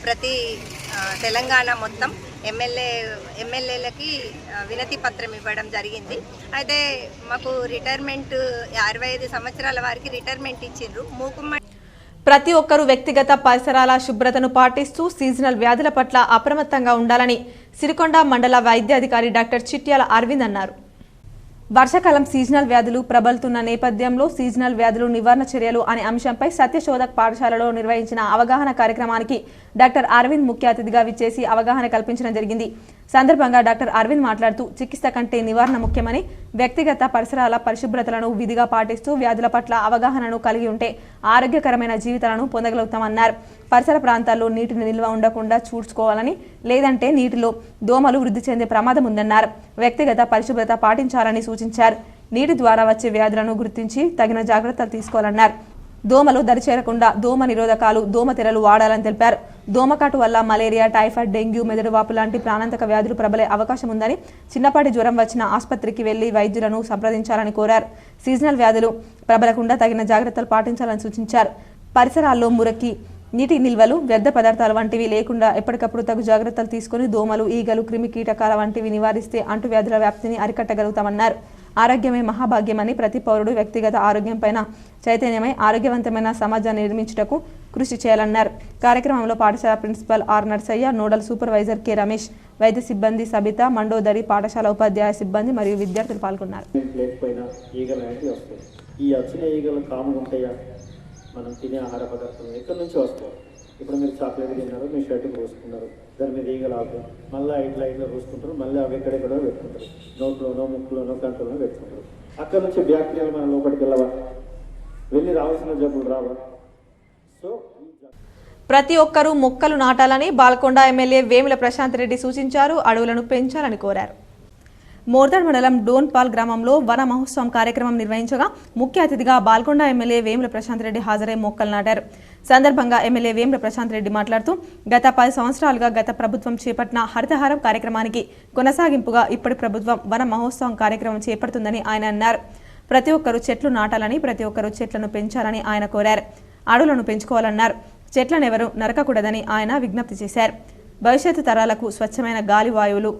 ప్రతి తెలంగాణ మొత్తం ఎమ్మెల్యేలకి వినతి పత్రం ఇవ్వడం జరిగింది. అయితే మాకు రిటైర్మెంట్ 65 సంవత్సరాల వారికి రిటైర్మెంట్ ఇచ్చిండ్రు. ప్రతి ఒక్కరూ వ్యక్తిగత పరిసరాల శుభ్రతను పాటిస్తూ సీజనల్ వ్యాధుల పట్ల అప్రమత్తంగా ఉండాలని సిరికొండ మండల వైద్యాధికారి డాక్టర్ చిట్యాల అరవింద్ అన్నారు. వర్షాకాలం సీజనల్ వ్యాధులు ప్రబలుతున్న నేపథ్యంలో సీజనల్ వ్యాధులు నివారణ చర్యలు అనే అంశంపై సత్యశోధక్ పాఠశాలలో నిర్వహించిన అవగాహన కార్యక్రమానికి డాక్టర్ అరవింద్ ముఖ్య అతిథిగా విచ్చేసి అవగాహన కల్పించడం జరిగింది. సందర్భంగా డాక్టర్ అరవింద్ మాట్లాడుతూ చికిత్స కంటే నివారణ ముఖ్యమని, వ్యక్తిగత పరిసరాల పరిశుభ్రతలను విధిగా పాటిస్తూ వ్యాధుల పట్ల అవగాహనను కలిగి ఉంటే ఆరోగ్యకరమైన జీవితాలను పొందగలుగుతామన్నారు. పరిసర ప్రాంతాల్లో నీటిని నిల్వ ఉండకుండా చూసుకోవాలని, లేదంటే నీటిలో దోమలు వృద్ధి చెందే ప్రమాదం ఉందన్నారు. వ్యక్తిగత పరిశుభ్రత పాటించాలని సూచించారు. నీటి ద్వారా వచ్చే వ్యాధులను గుర్తించి తగిన జాగ్రత్తలు తీసుకోవాలన్నారు. దోమలు దరిచేరకుండా దోమ నిరోధకాలు, దోమ తెరలు వాడాలని తెలిపారు. దోమకాటు వల్ల మలేరియా, టైఫాయిడ్, డెంగ్యూ, మెదడువాపు లాంటి ప్రాణాంతక వ్యాధులు ప్రబలే అవకాశం ఉందని, చిన్నపాటి జ్వరం వచ్చిన ఆసుపత్రికి వెళ్లి వైద్యులను సంప్రదించాలని కోరారు. సీజనల్ వ్యాధులు ప్రబలకుండా తగిన జాగ్రత్తలు పాటించాలని సూచించారు. పరిసరాల్లో మురికి, నీటి నిల్వలు, వ్యర్థ పదార్థాలు వంటివి లేకుండా ఎప్పటికప్పుడు తగు జాగ్రత్తలు తీసుకుని దోమలు, ఈగలు, క్రిమి కీటకాల వంటివి నివారిస్తే అంటువ్యాధుల వ్యాప్తిని అరికట్టగలుగుతామన్నారు. ఆరోగ్యమే మహాభాగ్యమని, ప్రతి పౌరుడు వ్యక్తిగత ఆరోగ్యంపైన చైతన్యమై ఆరోగ్యవంతమైన సమాజాన్ని నిర్మించుటకు కృషి చేయాలన్నారు. కార్యక్రమంలో పాఠశాల principal R Narsaiah, nodal supervisor K Ramesh, వైద్య సిబ్బంది సబిత, మండోదరి, పాఠశాల ఉపాధ్యాయ సిబ్బంది మరియు విద్యార్థులు పాల్గొన్నారు. ఈ వచ్చిన ఈగలు కాముగా ఉంటాయా? మనం తినే ఆహార పదార్థాలు ఎక్కడి నుంచి వస్తాయి? ఇప్పుడు మీరు చాక్లెట్ తిన్నారు, మీ షర్ట్ పోసుకున్నారు, దాని మీద ఈగలు ఆగుతాయి, మళ్ళీ ఇట్లా పోసుకుంటారు, మళ్ళీ అవి ఎక్కడెక్కడో పెట్టుకుంటారు, నోట్లోనో, ముక్కులోనో, కంట్లోనో పెట్టుకుంటారు. అక్కడ నుంచి బ్యాక్టీరియాలు మన లోపలికి వెళ్ళి రావాల్సిన జబ్బులు రావా? సో ప్రతి ఒక్కరూ మొక్కలు నాటాలని బాల్కొండ ఎమ్మెల్యే వేముల ప్రశాంత్ రెడ్డి సూచించారు. అడవులను పెంచాలని కోరారు. మోర్దాడ్ మండలం డోన్పాల్ గ్రామంలో వన మహోత్సవం కార్యక్రమం నిర్వహించగా ముఖ్య అతిథిగా బాల్కొండ ఎమ్మెల్యే వేముల ప్రశాంత్ రెడ్డి హాజరై మొక్కలు నాటారు. సందర్భంగా ఎమ్మెల్యే వేముల ప్రశాంత్ రెడ్డి మాట్లాడుతూ గత 10 సంవత్సరాలుగా గత ప్రభుత్వం చేపట్టిన హరితహారం కార్యక్రమానికి కొనసాగింపుగా ఇప్పటి ప్రభుత్వం వన మహోత్సవం కార్యక్రమం చేపడుతుందని ఆయన అన్నారు. ప్రతి ఒక్కరూ చెట్లు నాటాలని, ప్రతి ఒక్కరూ చెట్లను పెంచాలని ఆయన కోరారు. అడవులను పెంచుకోవాలన్నారు. చెట్లను ఎవరూ నరకకూడదని ఆయన విజ్ఞప్తి చేశారు. భవిష్యత్తు తరాలకు స్వచ్ఛమైన గాలి, వాయువులు,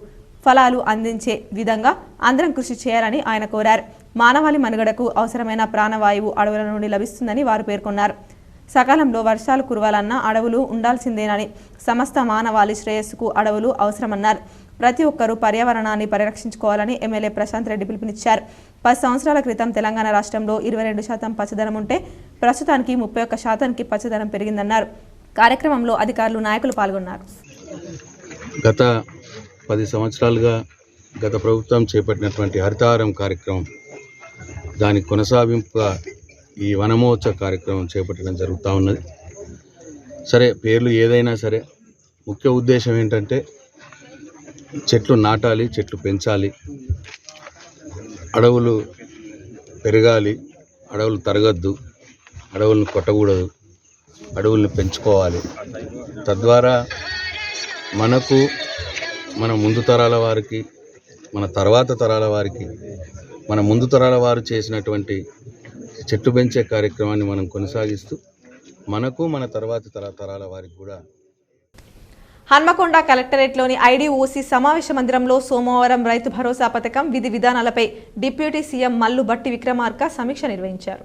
ఫలాలు అందించే విధంగా అందరం కృషి చేయాలని ఆయన కోరారు. మానవాళి మనుగడకు అవసరమైన ప్రాణవాయువు అడవుల నుండి లభిస్తుందని వారు పేర్కొన్నారు. సకాలంలో వర్షాలు కురవాలన్నా అడవులు ఉండాల్సిందేనని, సమస్త మానవాళి శ్రేయస్సుకు అడవులు అవసరమన్నారు. ప్రతి ఒక్కరూ పర్యావరణాన్ని పరిరక్షించుకోవాలని ఎమ్మెల్యే ప్రశాంత్ రెడ్డి పిలుపునిచ్చారు. 10 సంవత్సరాల క్రితం తెలంగాణ రాష్ట్రంలో 22% పచ్చదనం ఉంటే ప్రస్తుతానికి 31% పచ్చదనం పెరిగిందన్నారు. కార్యక్రమంలో అధికారులు, నాయకులు పాల్గొన్నారు. గత 10 సంవత్సరాలుగా గత ప్రభుత్వం చేపట్టినటువంటి హరితహారం కార్యక్రమం, దానికి కొనసాగింపుగా ఈ వనమహోత్సవ కార్యక్రమం చేపట్టడం జరుగుతూ ఉన్నది. సరే, పేర్లు ఏదైనా సరే ముఖ్య ఉద్దేశం ఏంటంటే చెట్లు నాటాలి, చెట్లు పెంచాలి, అడవులు పెరగాలి, అడవులు తరగద్దు, అడవులను కొట్టకూడదు, అడవులను పెంచుకోవాలి. తద్వారా మనకు, మన ముందు తరాల వారికి, మన తర్వాత తరాల వారికి, మన ముందు తరాల వారు చేసినటువంటి చెట్టు పెంచే కార్యక్రమాన్ని మనం కొనసాగిస్తూ మనకు, మన తర్వాత తరాల వారికి కూడా. హన్మకొండ కలెక్టరేట్లోని ఐడీఓసీ సమావేశ మందిరంలో సోమవారం రైతు భరోసా పథకం విధి విధానాలపై డిప్యూటీ సీఎం మల్లు భట్టి విక్రమార్క సమీక్ష నిర్వహించారు.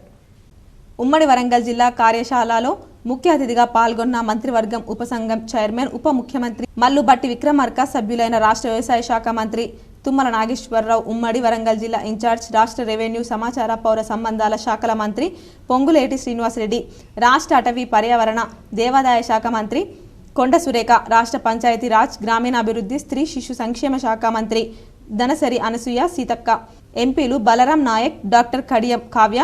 ఉమ్మడి వరంగల్ జిల్లా కార్యశాలలో ముఖ్య అతిథిగా పాల్గొన్న మంత్రివర్గం ఉపసంఘం చైర్మన్, ఉప ముఖ్యమంత్రి మల్లు భట్టి విక్రమార్క, సభ్యులైన రాష్ట్ర వ్యవసాయ శాఖ మంత్రి తుమ్మల నాగేశ్వరరావు, ఉమ్మడి వరంగల్ జిల్లా ఇన్ఛార్జ్, రాష్ట్ర రెవెన్యూ, సమాచార, పౌర సంబంధాల శాఖల మంత్రి పొంగులేటి శ్రీనివాసరెడ్డి, రాష్ట్ర అటవీ, పర్యావరణ, దేవాదాయ శాఖ మంత్రి కొండ సురేఖ, రాష్ట్ర పంచాయతీరాజ్, గ్రామీణాభివృద్ధి, స్త్రీ శిశు సంక్షేమ శాఖ మంత్రి దనసరి అనసూయ సీతక్క, ఎంపీలు బలరాం నాయక్, డాక్టర్ కడియం కావ్య,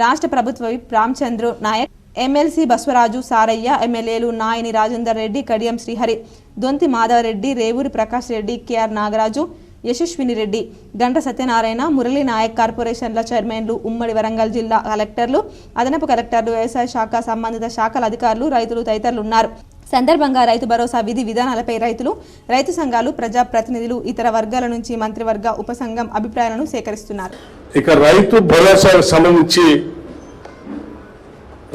రాష్ట్ర ప్రభుత్వ విప్ రామచంద్ర నాయక్, ఎమ్మెల్సీ బస్వరాజు సారయ్య, ఎమ్మెల్యేలు నాయని రాజేందర్ రెడ్డి, కడియం శ్రీహరి, దొంతి మాధవరెడ్డి, రేవూరి ప్రకాష్ రెడ్డి, కేఆర్ నాగరాజు, యశస్విని రెడ్డి, గంట సత్యనారాయణ, మురళీ నాయక్, కార్పొరేషన్ల చైర్మన్లు, ఉమ్మడి వరంగల్ జిల్లా కలెక్టర్లు, అదనపు కలెక్టర్లు, వ్యవసాయ శాఖ సంబంధిత శాఖల అధికారులు, రైతులు తదితరులు ఉన్నారు. సందర్భంగా రైతు భరోసా విధి విధానాలపై రైతులు, రైతు సంఘాలు, ప్రజా ప్రతినిధులు, ఇతర వర్గాల నుంచి మంత్రివర్గ ఉపసంఘం అభిప్రాయాలను సేకరిస్తున్నారు. ఇక రైతు భరోసాకు సంబంధించి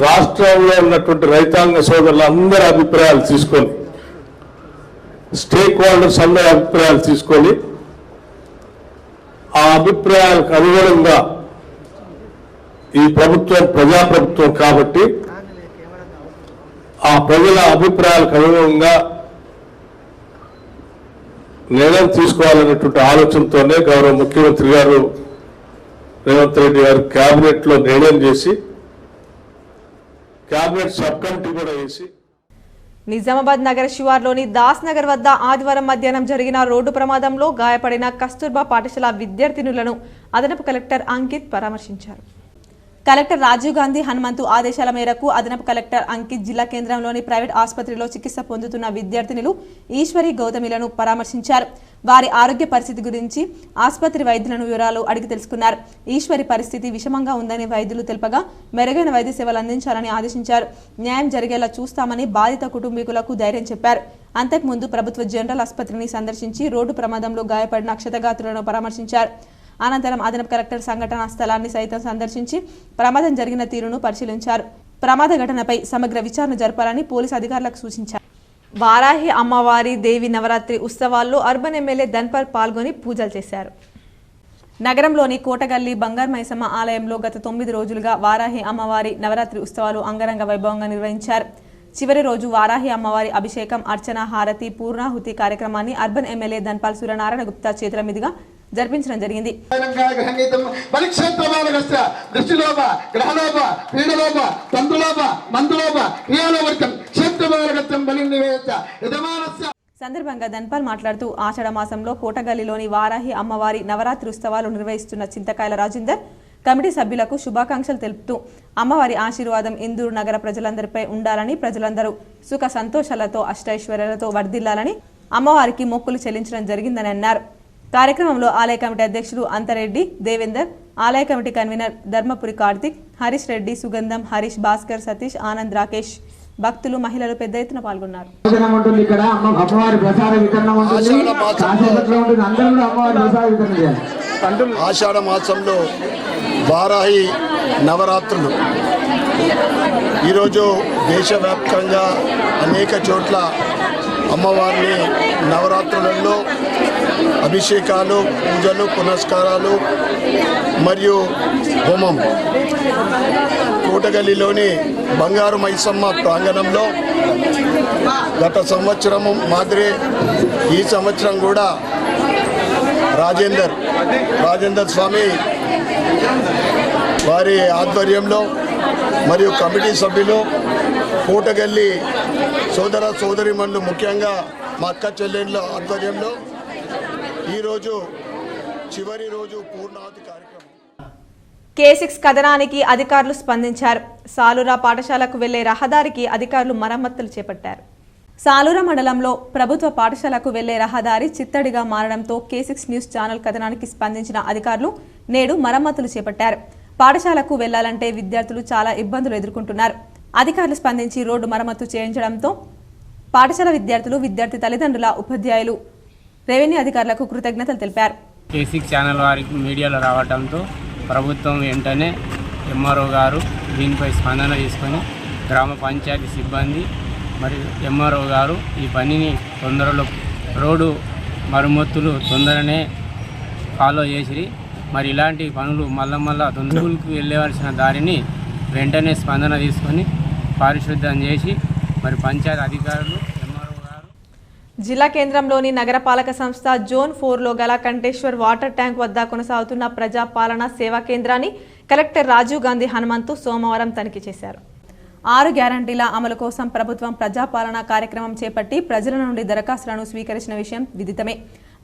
రాష్ట్రంలో ఉన్నటువంటి రైతాంగ సోదరుల అందరి అభిప్రాయాలు తీసుకొని, స్టేక్ హోల్డర్స్ అందరి అభిప్రాయాలు తీసుకొని, ఆ అభిప్రాయాలకు అనుగుణంగా ఈ ప్రభుత్వం ప్రజాప్రభుత్వం కాబట్టి ఆ ప్రజల అభిప్రాయాలకు అనుగుణంగా నిర్ణయం తీసుకోవాలనేటువంటి ఆలోచనతోనే గౌరవ ముఖ్యమంత్రి గారు రేవంత్ రెడ్డి గారు కేబినెట్లో నిర్ణయం చేసి కేబినెట్ సబ్ కమిటీ కూడా వేసి నిజామాబాద్ నగర శివార్లోని దాస్ నగర్ వద్ద ఆదివారం మధ్యాహ్నం జరిగిన రోడ్డు ప్రమాదంలో గాయపడిన కస్తూర్బా పాఠశాల విద్యార్థినులను అదనపు కలెక్టర్ అంకిత్ పరామర్శించారు. కలెక్టర్ రాజీవ్ గాంధీ హనుమంతు ఆదేశాల మేరకు అదనపు కలెక్టర్ అంకిత్ జిల్లా కేంద్రంలోని ప్రైవేట్ ఆసుపత్రిలో చికిత్స పొందుతున్న విద్యార్థినులు ఈశ్వరి గౌతమిలను పరామర్శించారు. వారి ఆరోగ్య పరిస్థితి గురించి ఆసుపత్రి వైద్యులను వివరాలు అడిగి తెలుసుకున్నారు. ఈశ్వరి పరిస్థితి విషమంగా ఉందని వైద్యులు తెలుపగా మెరుగైన వైద్య సేవలు అందించాలని ఆదేశించారు. న్యాయం జరిగేలా చూస్తామని బాధిత కుటుంబీకులకు ధైర్యం చెప్పారు. అంతకుముందు ప్రభుత్వ జనరల్ ఆసుపత్రిని సందర్శించి రోడ్డు ప్రమాదంలో గాయపడిన క్షతగాత్రులను పరామర్శించారు. అనంతరం అదనపు కలెక్టర్ సంఘటనా స్థలాన్ని సైతం సందర్శించి ప్రమాదం జరిగిన తీరును పరిశీలించారు. ప్రమాద ఘటనపై సమగ్ర విచారణ జరపాలని పోలీసు అధికారులకు సూచించారు. వారాహి అమ్మవారి దేవి నవరాత్రి ఉత్సవాల్లో అర్బన్ ఎమ్మెల్యే ధన్పాల్ పాల్గొని పూజలు చేశారు. నగరంలోని కోటగల్లి బంగారు మైసమ్మ ఆలయంలో గత 9 రోజులుగా వారాహి అమ్మవారి నవరాత్రి ఉత్సవాలు అంగరంగ వైభవంగా నిర్వహించారు. చివరి రోజు వారాహి అమ్మవారి అభిషేకం, అర్చన, హారతి, పూర్ణాహుతి కార్యక్రమాన్ని అర్బన్ ఎమ్మెల్యే ధన్పాల్ సూర్యనారాయణ గుప్తా చేతుల మీదుగా జరిపించడం జరిగింది. సందర్భంగా ధన్పాల్ మాట్లాడుతూ ఆషాఢ మాసంలో కోటగల్లిలోని వారాహి అమ్మవారి నవరాత్రి ఉత్సవాలు నిర్వహిస్తున్న చింతకాయల రాజేందర్ కమిటీ సభ్యులకు శుభాకాంక్షలు తెలుపుతూ అమ్మవారి ఆశీర్వాదం ఇందూరు నగర ప్రజలందరిపై ఉండాలని, ప్రజలందరూ సుఖ సంతోషాలతో అష్టైశ్వర్యాలతో వర్ధిల్లాలని అమ్మవారికి మొక్కులు చెల్లించడం జరిగిందని అన్నారు. కార్యక్రమంలో ఆలయ కమిటీ అధ్యక్షులు అంతరెడ్డి దేవేందర్, ఆలయ కమిటీ కన్వీనర్ ధర్మపురి కార్తిక్, హరీష్ రెడ్డి, సుగంధం, హరీష్, భాస్కర్, సతీష్, ఆనంద్, రాకేష్, భక్తులు, మహిళలు పెద్ద ఎత్తున పాల్గొన్నారు. ఆషాఢ మాసంలో వారాహి నవరాత్రులు ఈరోజు దేశవ్యాప్తంగా అనేక చోట్ల అమ్మవారిని నవరాత్రులలో అభిషేకాలు, పూజలు, పునస్కారాలు మరియు హోమం కోటగల్లిలోని బంగారు మైసమ్మ ప్రాంగణంలో గత సంవత్సరము మాదిరి ఈ సంవత్సరం కూడా రాజేందర్ స్వామి వారి ఆధ్వర్యంలో మరియు కమిటీ సభ్యులు, కోటగల్లి సోదర సోదరిమణులు, ముఖ్యంగా మా అక్క చెల్లెళ్ళ ఆధ్వర్యంలో ఈరోజు చివరి రోజు పూర్ణాహుతి కార్యక్రమం. K6 కథనానికి అధికారులు స్పందించారు. సాలూరా పాఠశాలకు వెళ్లే రహదారికి అధికారులు మరమ్మతులు చేపట్టారు. సాలూరా మండలంలో ప్రభుత్వ పాఠశాలకు వెళ్లే రహదారి చిత్తడిగా మారడంతో K6 న్యూస్ ఛానల్ కథనానికి స్పందించిన అధికారులు నేడు మరమ్మతులు చేపట్టారు. పాఠశాలకు వెళ్లాలంటే విద్యార్థులు చాలా ఇబ్బందులు ఎదుర్కొంటున్నారు. అధికారులు స్పందించి రోడ్డు మరమ్మతు చేయించడంతో పాఠశాల విద్యార్థులు, విద్యార్థి తల్లిదండ్రుల, ఉపాధ్యాయులు రెవెన్యూ అధికారులకు కృతజ్ఞతలు తెలిపారు. K6 ఛానల్ వారికి మీడియాలో రావడంతో ప్రభుత్వం వెంటనే ఎంఆర్ఓ గారు దీనిపై స్పందన తీసుకొని గ్రామ పంచాయతీ సిబ్బంది మరియు ఎంఆర్ఓ గారు ఈ పనిని తొందరలో రోడ్డు మరమ్మతులు తొందరనే ఫాలో చేసి మరి ఇలాంటి పనులు మళ్ళా తొందరలకు వెళ్ళవలసిన దారిని వెంటనే స్పందన తీసుకొని పారిశుద్ధ్యం చేసి మరి పంచాయతీ అధికారులు, ఎంఆర్ఓ గారు. జిల్లా కేంద్రంలోని నగరపాలక సంస్థ జోన్ 4లో గల కంటేశ్వర్ వాటర్ ట్యాంక్ వద్ద కొనసాగుతున్న ప్రజాపాలన సేవా కేంద్రాన్ని కలెక్టర్ రాజీవ్ గాంధీ హనుమంతు సోమవారం తనిఖీ చేశారు. 6 గ్యారంటీల అమలు కోసం ప్రభుత్వం ప్రజాపాలన కార్యక్రమం చేపట్టి ప్రజల నుండి దరఖాస్తులను స్వీకరించిన విషయం విదితమే.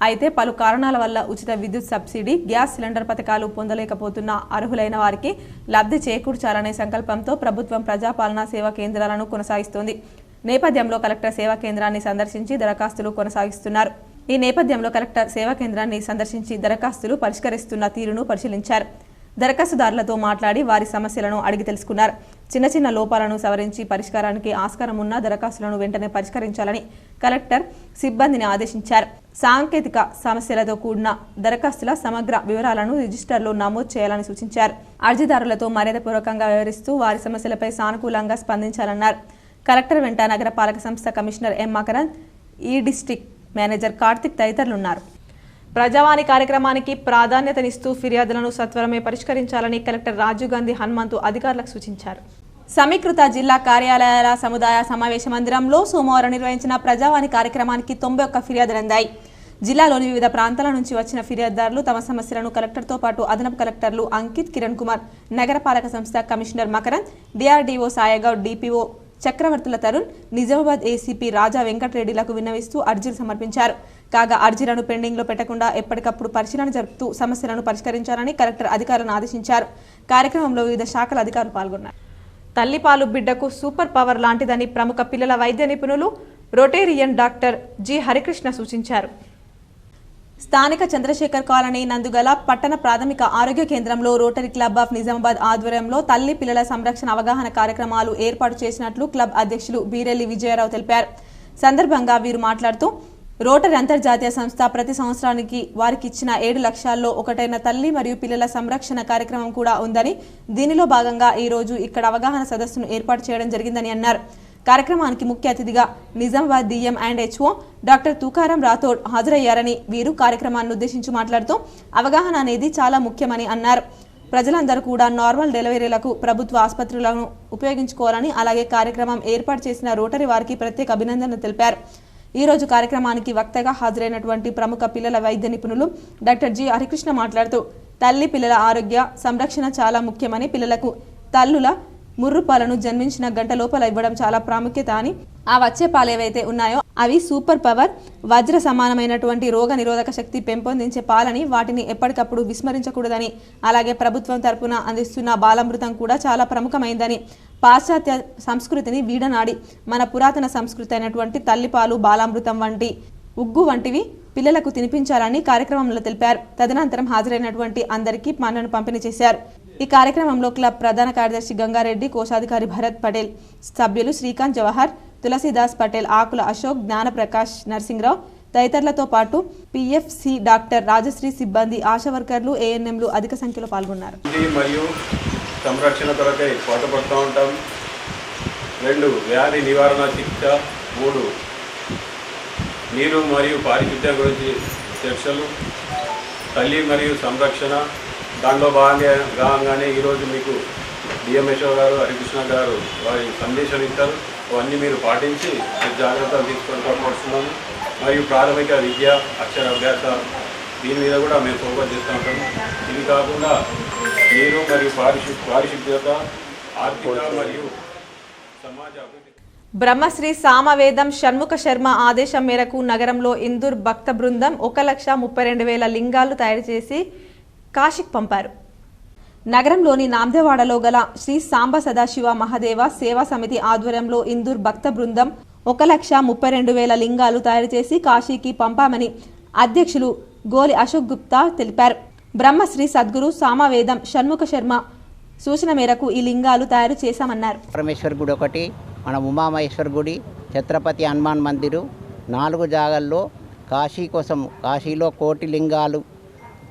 అయితే పలు కారణాల వల్ల ఉచిత విద్యుత్ సబ్సిడీ, గ్యాస్ సిలిండర్ పథకాలు పొందలేకపోతున్న అర్హులైన వారికి లబ్ధి చేకూర్చాలనే సంకల్పంతో ప్రభుత్వం ప్రజాపాలన సేవా కేంద్రాలను కొనసాగిస్తోంది. నేపథ్యంలో కలెక్టర్ సేవా కేంద్రాన్ని సందర్శించి దరఖాస్తులు కొనసాగిస్తున్నారు. ఈ నేపథ్యంలో కలెక్టర్ సేవా కేంద్రాన్ని సందర్శించి దరఖాస్తులు పరిష్కరిస్తున్న తీరును పరిశీలించారు. దరఖాస్తుదారులతో మాట్లాడి వారి సమస్యలను అడిగి తెలుసుకున్నారు. చిన్న లోపాలను సవరించి పరిష్కారానికి ఆస్కారం ఉన్న దరఖాస్తులను వెంటనే పరిష్కరించాలని కలెక్టర్ సిబ్బందిని ఆదేశించారు. సాంకేతిక సమస్యలతో కూడిన దరఖాస్తుల సమగ్ర వివరాలను రిజిస్టర్లో నమోదు చేయాలని సూచించారు. అర్జీదారులతో మర్యాదపూర్వకంగా వ్యవహరిస్తూ వారి సమస్యలపై సానుకూలంగా స్పందించాలన్నారు. కలెక్టర్ వెంట నగరపాలక సంస్థ కమిషనర్ ఎం మకరంద్, ఈ డిస్ట్రిక్ట్ మేనేజర్ కార్తిక్ తదితరులున్నారు. ప్రజావాణి కార్యక్రమానికి ప్రాధాన్యతనిస్తూ ఫిర్యాదులను సత్వరమే పరిష్కరించాలని కలెక్టర్ రాజీవ్ గాంధీ హనుమంతు అధికారులకు సూచించారు. సమీకృత జిల్లా కార్యాలయాల సముదాయ సమావేశ మందిరంలో సోమవారం నిర్వహించిన ప్రజావాణి కార్యక్రమానికి 91 ఫిర్యాదులు అందాయి. జిల్లాలోని వివిధ ప్రాంతాల నుంచి వచ్చిన ఫిర్యాదుదారులు తమ సమస్యలను కలెక్టర్తో పాటు అదనపు కలెక్టర్లు అంకిత్, కిరణ్ కుమార్, నగరపాలక సంస్థ commissioner Makarand, DRDO Sayagoud, DPO Chakravarthula Tarun, Nizamabad ACP Raja వెంకటరెడ్డిలకు విన్నవిస్తూ అర్జీలు సమర్పించారు. కాగా అర్జీలను పెండింగ్లో పెట్టకుండా ఎప్పటికప్పుడు పరిశీలన జరుపుతూ సమస్యలను పరిష్కరించాలని కలెక్టర్ అధికారులను ఆదేశించారు. కార్యక్రమంలో వివిధ శాఖల అధికారులు పాల్గొన్నారు. తల్లిపాలు బిడ్డకు సూపర్ పవర్ లాంటిదని ప్రముఖ పిల్లల వైద్య నిపుణులు రోటేరియన్ డాక్టర్ జి హరికృష్ణ సూచించారు. స్థానిక చంద్రశేఖర్ కాలనీ నందుగల పట్టణ ప్రాథమిక ఆరోగ్య కేంద్రంలో రోటరీ క్లబ్ ఆఫ్ నిజామాబాద్ ఆధ్వర్యంలో తల్లి పిల్లల సంరక్షణ అవగాహన కార్యక్రమాలు ఏర్పాటు చేసినట్లు క్లబ్ అధ్యక్షులు బీరెల్లి విజయరావు తెలిపారు. సందర్భంగా వీరు మాట్లాడుతూ రోటరీ అంతర్జాతీయ సంస్థ ప్రతి సంవత్సరానికి వారికి ఇచ్చిన 7 లక్ష్యాల్లో ఒకటైన తల్లి మరియు పిల్లల సంరక్షణ కార్యక్రమం కూడా ఉందని, దీనిలో భాగంగా ఈ రోజు ఇక్కడ అవగాహన సదస్సును ఏర్పాటు చేయడం జరిగిందని అన్నారు. కార్యక్రమానికి ముఖ్య అతిథిగా Nizamabad DM and HO doctor Tukaram Rathod హాజరయ్యారని వీరు కార్యక్రమాన్ని ఉద్దేశించి మాట్లాడుతూ అవగాహన అనేది చాలా ముఖ్యమని అన్నారు. ప్రజలందరూ కూడా నార్మల్ డెలివరీలకు ప్రభుత్వ ఆసుపత్రులను ఉపయోగించుకోవాలని, అలాగే కార్యక్రమం ఏర్పాటు చేసిన రోటరీ వారికి ప్రత్యేక అభినందనలు తెలిపారు. ఈ రోజు కార్యక్రమానికి వక్తగా హాజరైనటువంటి ప్రముఖ పిల్లల వైద్య నిపుణులు డాక్టర్ జి హరికృష్ణ మాట్లాడుతూ తల్లి పిల్లల ఆరోగ్య సంరక్షణ చాలా ముఖ్యమని, పిల్లలకు తల్లుల ముర్రు పాలను జన్మించిన గంట లోపల ఇవ్వడం చాలా ప్రాముఖ్యత అని, ఆ వచ్చే పాలు ఏవైతే ఉన్నాయో అవి సూపర్ పవర్ వజ్ర సమానమైనటువంటి రోగ నిరోధక శక్తి పెంపొందించే పాలని, వాటిని ఎప్పటికప్పుడు విస్మరించకూడదని, అలాగే ప్రభుత్వం తరపున అందిస్తున్న బాలామృతం కూడా చాలా ప్రముఖమైందని, పాశ్చాత్య సంస్కృతిని వీడనాడి మన పురాతన సంస్కృతి అయినటువంటి తల్లిపాలు, బాలామృతం వంటి ఉగ్గు వంటివి పిల్లలకు తినిపించాలని కార్యక్రమంలో తెలిపారు. తదనంతరం హాజరైనటువంటి అందరికీ పండ్లను పంపిణీ చేశారు. ఈ కార్యక్రమంలో క్లబ్ ప్రధాన కార్యదర్శి గంగారెడ్డి, కోశాధికారి భరత్ పటేల్, సభ్యులు శ్రీకాంత్ జవహర్, తులసీదాస్ పటేల్, ఆకుల అశోక్, జ్ఞానప్రకాష్, నరసింహరావు తదితరులతో పాటు పిఎఫ్సి డాక్టర్ రాజశ్రీ సిబ్బంది, ఆశా వర్కర్లు, ఏఎన్ఎంలు అధిక సంఖ్యలో పాల్గొన్నారు. మరియు సంరక్షణ కొరకై పాటుపడుతూ ఉంటాం. 2 వ్యాధి నివారణ చికిత్స, 3 నీరు మరియు పారిశుద్ధ్యం గురించి చర్చలు, తల్లి మరియు సంరక్షణ. దాంట్లో భాగంగానే ఈరోజు మీకు డిఎంహెచ్ఓ గారు హరికృష్ణ గారు వారి సందేశం ఇస్తారు. అవన్నీ మీరు పాటించి జాగ్రత్తలు తీసుకొని కోరుకుంటున్నాము. మరియు ప్రాథమిక విద్య, అక్షర అభ్యాస దీని మీద కూడా మేము ఫోకస్ చేస్తూ ఉంటాము. ఇది కాకుండా నీరు మరియు పారిశుద్ధ్యత, ఆర్థిక మరియు సమాజ అభివృద్ధి. బ్రహ్మశ్రీ సామవేదం షణ్ముఖ శర్మ ఆదేశం మేరకు నగరంలో ఇందూర్ భక్త బృందం 1,32,000 లింగాలు తయారు చేసి కాశీకి పంపారు. నగరంలోని నాందేవాడలో గల శ్రీ సాంబ సదాశివ మహాదేవ సేవా సమితి ఆధ్వర్యంలో ఇందూర్ భక్త బృందం 1,32,000 లింగాలు తయారు చేసి కాశీకి పంపామని అధ్యక్షులు గోలి అశోక్ గుప్తా తెలిపారు. బ్రహ్మశ్రీ సద్గురు సామవేదం షణ్ముఖ శర్మ సూచన మేరకు ఈ లింగాలు తయారు చేశామన్నారు. పరమేశ్వర్ గుడి ఒకటి, మన ఉమామహేశ్వర్ గుడి, ఛత్రపతి హనుమాన్ మందిరు, 4 జాగాల్లో కాశీ కోసం, కాశీలో 1 కోటి లింగాలు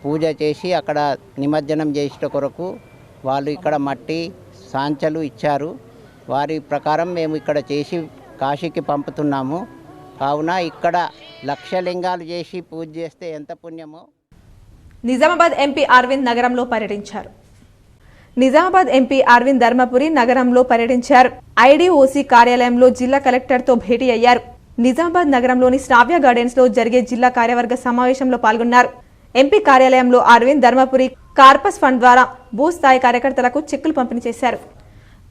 పూజ చేసి అక్కడ నిమజ్జనం చేసిన కొరకు వాళ్ళు ఇక్కడ మట్టి సాంచలు ఇచ్చారు. వారి ప్రకారం మేము ఇక్కడ చేసి కాశీకి పంపుతున్నాము. కావున ఇక్కడ 1,00,000 లింగాలు చేసి పూజ చేస్తే ఎంత పుణ్యమో. నిజామాబాద్ ఎంపీ అరవింద్ నగరంలో పర్యటించారు. నిజామాబాద్ ఎంపీ అరవింద్ ధర్మపురి నగరంలో పర్యటించారు. ఐడీఓసీ కార్యాలయంలో జిల్లా కలెక్టర్తో భేటీ అయ్యారు. నిజామాబాద్ నగరంలోని శ్రావ్య గార్డెన్స్ లో జరిగే జిల్లా కార్యవర్గ సమావేశంలో పాల్గొన్నారు. ఎంపీ కార్యాలయంలో అరవింద్ ధర్మపురి కార్పస్ ఫండ్ ద్వారా భూస్థాయి కార్యకర్తలకు చెక్కులు పంపిణీ చేశారు.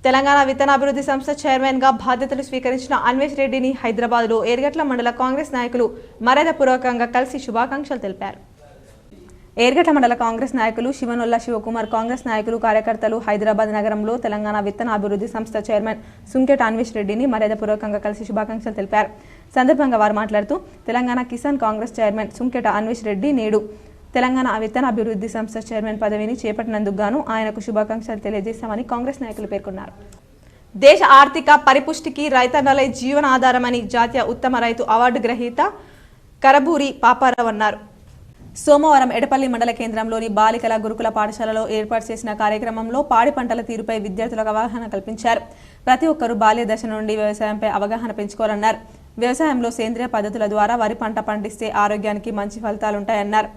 తెలంగాణ విత్తనాభివృద్ధి సంస్థ చైర్మన్ గా బాధ్యతలు స్వీకరించిన అన్వేష్ రెడ్డిని హైదరాబాద్ లో ఏర్గట్ల మండల కాంగ్రెస్ నాయకులు మర్యాదపూర్వకంగా కలిసి శుభాకాంక్షలు తెలిపారు. ఏర్గట్ల మండల కాంగ్రెస్ నాయకులు శివనొల్ల శివకుమార్, కాంగ్రెస్ నాయకులు, కార్యకర్తలు హైదరాబాద్ నగరంలో తెలంగాణ విత్తన అభివృద్ధి సంస్థ చైర్మన్ సుంకెట అన్వేష్ రెడ్డిని మర్యాదపూర్వకంగా కలిసి శుభాకాంక్షలు తెలిపారు. సందర్భంగా వారు మాట్లాడుతూ తెలంగాణ కిసాన్ కాంగ్రెస్ చైర్మన్ సుంకెట అన్వేష్ రెడ్డి నేడు తెలంగాణ విత్తన అభివృద్ధి సంస్థ చైర్మన్ పదవిని చేపట్టినందుకు గాను ఆయనకు శుభాకాంక్షలు తెలియజేశామని కాంగ్రెస్ నాయకులు పేర్కొన్నారు. దేశ ఆర్థిక పరిపుష్టికి రైతన్నలే జీవనాధారమని జాతీయ ఉత్తమ రైతు అవార్డు గ్రహీత కరబూరి పాపారావు అన్నారు. సోమవారం ఎడపల్లి మండల కేంద్రంలోని బాలికల గురుకుల పాఠశాలలో ఏర్పాటు చేసిన కార్యక్రమంలో పాడి పంటల తీరుపై విద్యార్థులకు అవగాహన కల్పించారు. ప్రతి ఒక్కరూ బాల్య దశ నుండి వ్యవసాయంపై అవగాహన పెంచుకోవాలన్నారు. వ్యవసాయంలో సేంద్రియ పద్ధతుల ద్వారా వరి పంట పండిస్తే ఆరోగ్యానికి మంచి ఫలితాలుంటాయన్నారు.